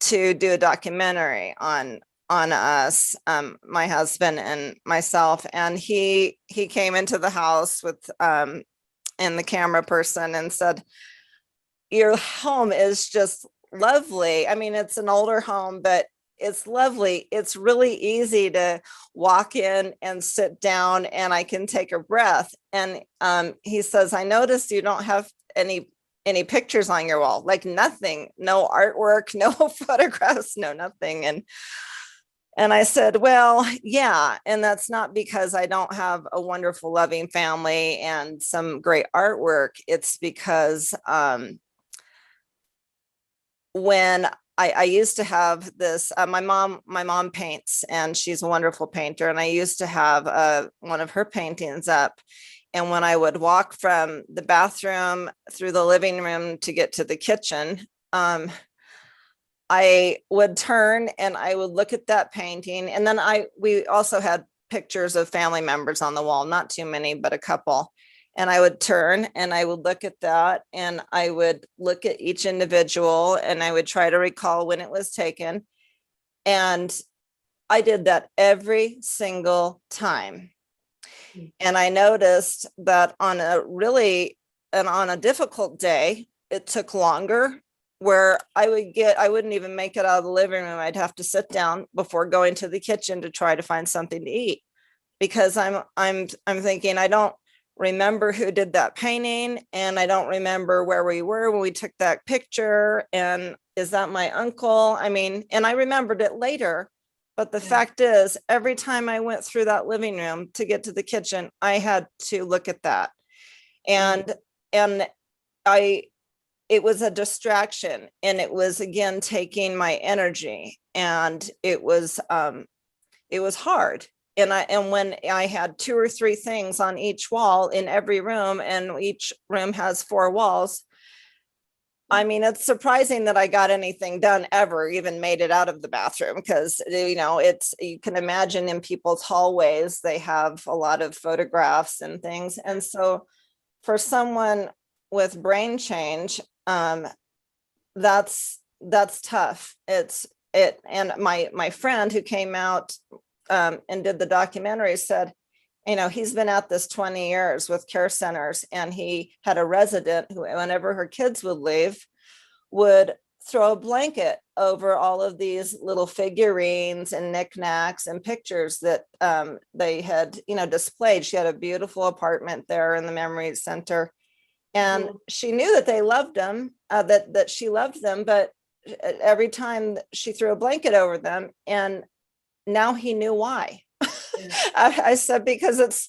to do a documentary on us, my husband and myself, and he came into the house with and the camera person and said, your home is just lovely. I mean, it's an older home, but it's lovely. It's really easy to walk in and sit down and I can take a breath. And he says, I noticed you don't have any pictures on your wall, like nothing, no artwork, no photographs, no nothing. And I said, well, yeah. And that's not because I don't have a wonderful, loving family and some great artwork. It's because when I used to have this, my mom paints and she's a wonderful painter. And I used to have one of her paintings up. And when I would walk from the bathroom through the living room to get to the kitchen, I would turn and I would look at that painting. And then we also had pictures of family members on the wall, not too many, but a couple. And I would turn and I would look at that and I would look at each individual and I would try to recall when it was taken. And I did that every single time. And I noticed that on a difficult day, it took longer, where I wouldn't even make it out of the living room. I'd have to sit down before going to the kitchen to try to find something to eat, because I'm thinking, I don't remember who did that painting, and I don't remember where we were when we took that picture. And is that my uncle? I mean, and I remembered it later. But the fact is, every time I went through that living room to get to the kitchen, I had to look at that. And it was a distraction, and it was again taking my energy, and it was hard. And when I had 2 or 3 things on each wall in every room, and each room has 4 walls, I mean, it's surprising that I got anything done ever, even made it out of the bathroom, because, you can imagine in people's hallways, they have a lot of photographs and things. And so for someone with brain change, that's tough. And my friend who came out and did the documentary said, he's been at this 20 years with care centers, and he had a resident who, whenever her kids would leave, would throw a blanket over all of these little figurines and knickknacks and pictures that they had, displayed. She had a beautiful apartment there in the Memory Center, and she knew that they loved them, that she loved them, but every time she threw a blanket over them, and now he knew why. I said, because it's,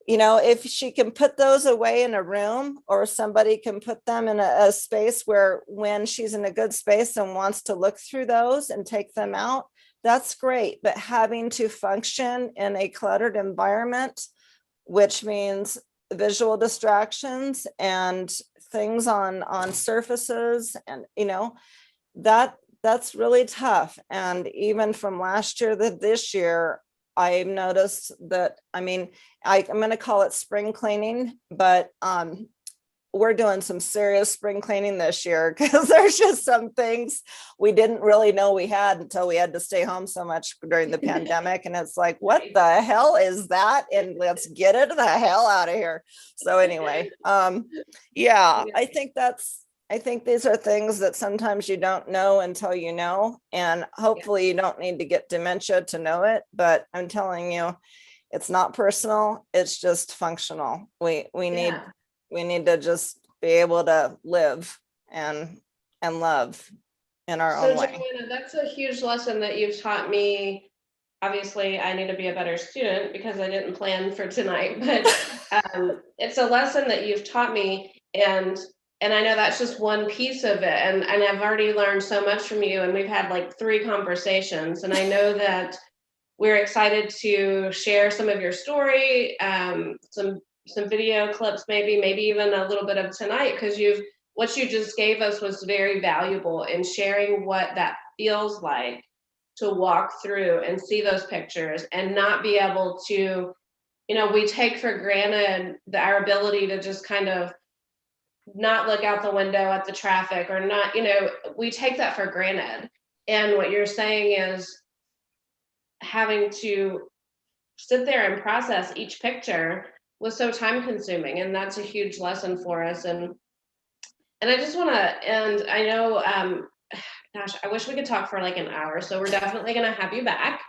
if she can put those away in a room, or somebody can put them in a space where when she's in a good space and wants to look through those and take them out, that's great. But having to function in a cluttered environment, which means visual distractions and things on surfaces, and that's really tough. And even from last year to this year, I've noticed that, I'm going to call it spring cleaning, but we're doing some serious spring cleaning this year, because there's just some things we didn't really know we had until we had to stay home so much during the pandemic. And it's like, what the hell is that? And let's get it the hell out of here. So anyway, I think these are things that sometimes you don't know until you know, and hopefully you don't need to get dementia to know it. But I'm telling you, it's not personal. It's just functional. We need to just be able to live, and and love in our So own way. Joanna, that's a huge lesson that you've taught me. Obviously, I need to be a better student because I didn't plan for tonight, but it's a lesson that you've taught me, and I know that's just one piece of it, and I've already learned so much from you, and we've had like 3 conversations, and I know that we're excited to share some of your story, some video clips, maybe even a little bit of tonight, because what you just gave us was very valuable in sharing what that feels like to walk through and see those pictures and not be able to, we take for granted our ability to just kind of not look out the window at the traffic or not, we take that for granted. And what you're saying is having to sit there and process each picture was so time consuming, and that's a huge lesson for us. And I just want to end, I know, gosh, I wish we could talk for like an hour, so we're definitely going to have you back.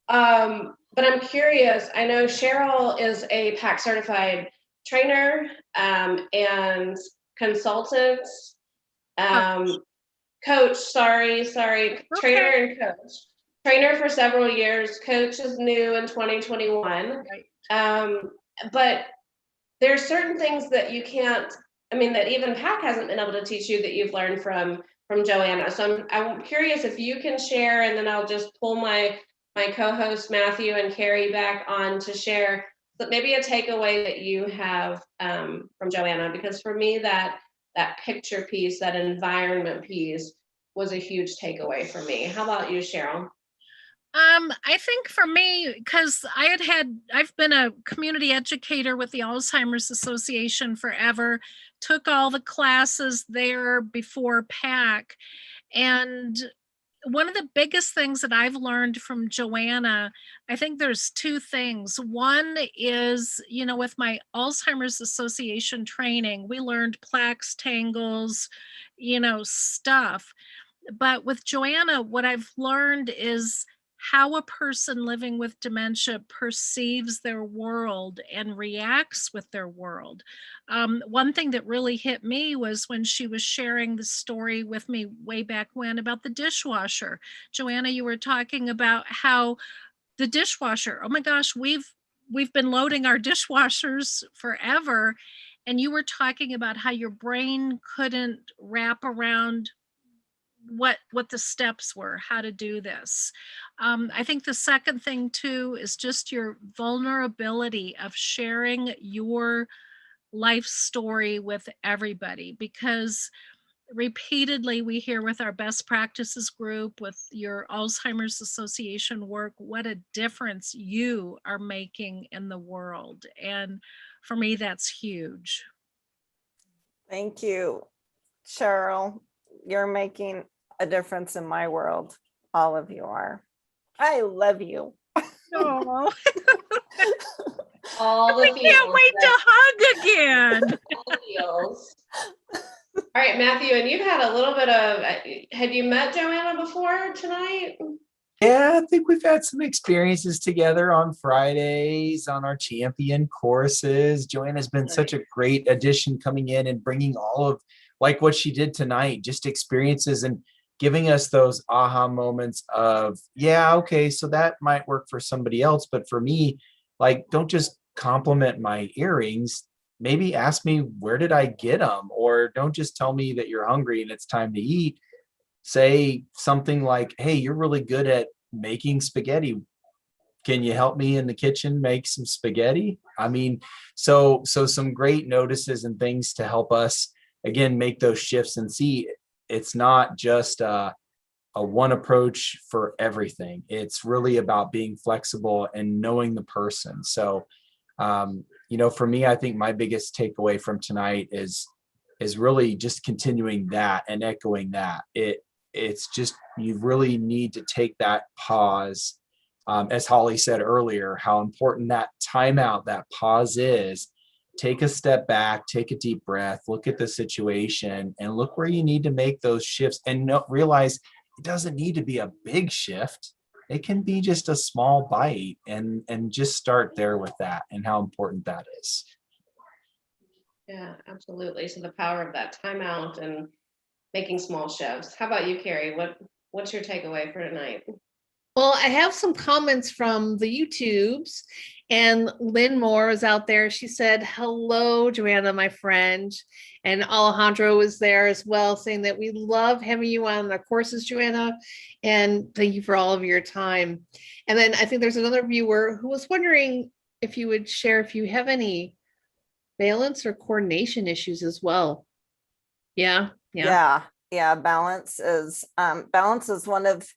But I'm curious, I know Cheryl is a PAC certified trainer and consultant, coach, sorry, Okay. trainer and coach. Trainer for several years, coach is new in 2021. Right. But there's certain things that you can't, that even PAC hasn't been able to teach you that you've learned from Joanna. So I'm curious if you can share, and then I'll just pull my co-host Matthew and Carrie back on to share, but maybe a takeaway that you have from Joanna, because for me that picture piece, that environment piece was a huge takeaway for me. How about you, Cheryl? I think for me, because I've been a community educator with the Alzheimer's Association forever, took all the classes there before PAC. And one of the biggest things that I've learned from Joanna, I think there's 2 things. One is, with my Alzheimer's Association training, we learned plaques, tangles, stuff. But with Joanna, what I've learned is how a person living with dementia perceives their world and reacts with their world. One thing that really hit me was when she was sharing the story with me way back when about the dishwasher. Joanna, you were talking about how the dishwasher, oh my gosh, we've been loading our dishwashers forever. And you were talking about how your brain couldn't wrap around what the steps were, how to do this. I think the second thing too is just your vulnerability of sharing your life story with everybody, because repeatedly we hear with our best practices group, with your Alzheimer's Association work, what a difference you are making in the world. And for me, that's huge. Thank you, Cheryl. You're making a difference in my world. All of you are. I love you. Oh, All the I can't wait to hug again. all the feels. All right, Matthew, and you've had a little bit of, had you met Joanna before tonight? Yeah, I think we've had some experiences together on Fridays on our champion courses. Joanna's been such a great addition coming in and bringing all of like what she did tonight, just experiences and giving us those aha moments of, yeah, okay, so that might work for somebody else. But for me, like, don't just compliment my earrings. Maybe ask me, where did I get them? Or don't just tell me that you're hungry and it's time to eat. Say something like, hey, you're really good at making spaghetti. Can you help me in the kitchen make some spaghetti? So some great notices and things to help us, again, make those shifts and see it's not just a one approach for everything. It's really about being flexible and knowing the person. So, for me, I think my biggest takeaway from tonight is really just continuing that and echoing that. It's just, you really need to take that pause. As Holly said earlier, how important that timeout, that pause is. Take a step back, take a deep breath, look at the situation and look where you need to make those shifts, and realize it doesn't need to be a big shift. It can be just a small bite, and just start there with that and how important that is. Yeah, absolutely. So the power of that timeout and making small shifts. How about you, Carrie? What's your takeaway for tonight? Well, I have some comments from the YouTubes, and Lynn Moore is out there. She said, hello, Joanna, my friend. And Alejandro was there as well, saying that we love having you on our courses, Joanna. And thank you for all of your time. And then I think there's another viewer who was wondering if you would share if you have any balance or coordination issues as well. Yeah. Yeah. Balance is one of,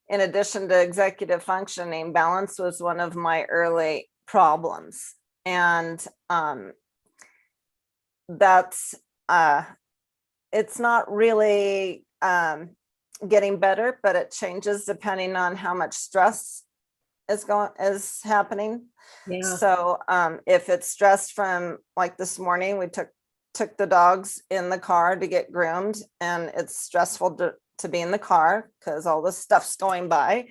in addition to executive functioning, balance was one of my early problems. And that's it's not really getting better, but it changes depending on how much stress is happening. Yeah. So if it's stressed from, like this morning, we took the dogs in the car to get groomed, and it's stressful to be in the car because all this stuff's going by,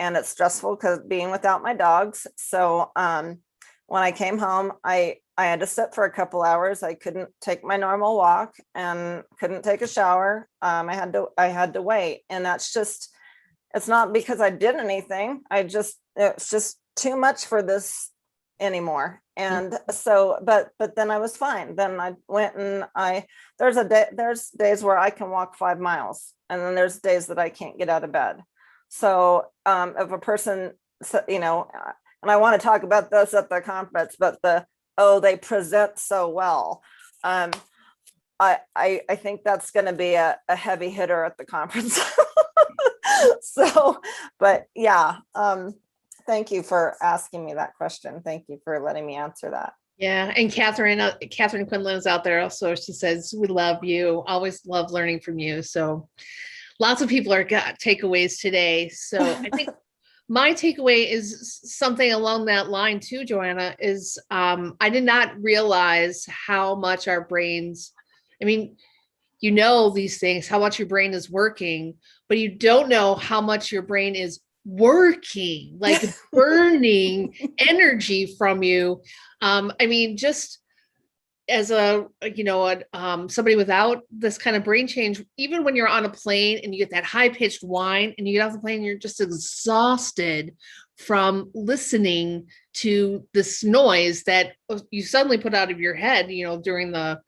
and it's stressful because being without my dogs. So when I came home, I had to sit for a couple hours. I couldn't take my normal walk and couldn't take a shower. I had to wait, and that's just, it's not because I did anything. It's just too much for this anymore. And so, but then I was fine. Then I went and there's days where I can walk 5 miles, and then there's days that I can't get out of bed. So if a person, and I want to talk about this at the conference, but they present so well. I think that's going to be a heavy hitter at the conference. So, but yeah, thank you for asking me that question. Thank you for letting me answer that. Yeah, and Catherine Quinlan is out there also. She says, we love you, always love learning from you. So lots of people got takeaways today. So I think my takeaway is something along that line too, Joanna, is I did not realize how much our brains, these things, how much your brain is working, but you don't know how much your brain is working, like burning energy from you. Just as somebody without this kind of brain change, even when you're on a plane and you get that high pitched whine and you get off the plane, you're just exhausted from listening to this noise that you suddenly put out of your head, during the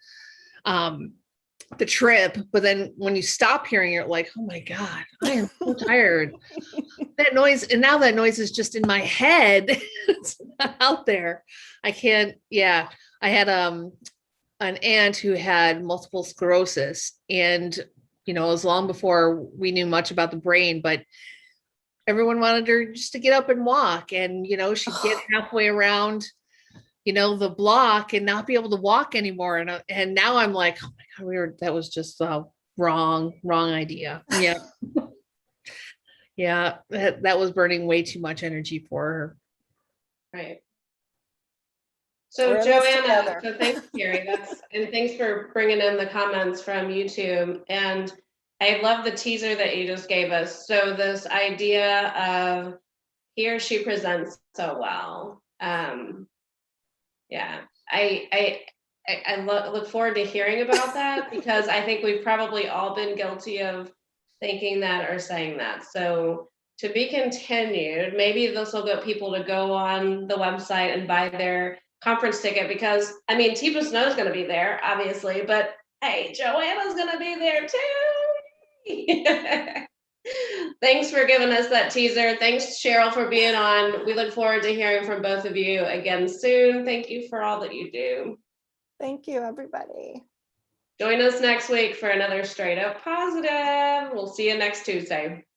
trip. But then when you stop hearing it, you're like, oh my God, I am so tired. That noise, and now that noise is just in my head. It's not out there. I can't. Yeah, I had an aunt who had multiple sclerosis, and it was long before we knew much about the brain, but everyone wanted her just to get up and walk, and she'd get halfway around the block and not be able to walk anymore. And now I'm like, oh my God, that was just a wrong idea. Yeah. Yeah, that was burning way too much energy for her. Right. So Joanna, so thanks, Carrie. And thanks for bringing in the comments from YouTube. And I love the teaser that you just gave us. So this idea of he or she presents so well. Yeah, I look forward to hearing about that, because I think we've probably all been guilty of thinking that or saying that. So to be continued, maybe this will get people to go on the website and buy their conference ticket, because Tipa Snow's going to be there, obviously, but hey, Joanna's going to be there too. Thanks for giving us that teaser. Thanks, Cheryl, for being on. We look forward to hearing from both of you again soon. Thank you for all that you do. Thank you, everybody. Join us next week for another Straight Up Positive. We'll see you next Tuesday.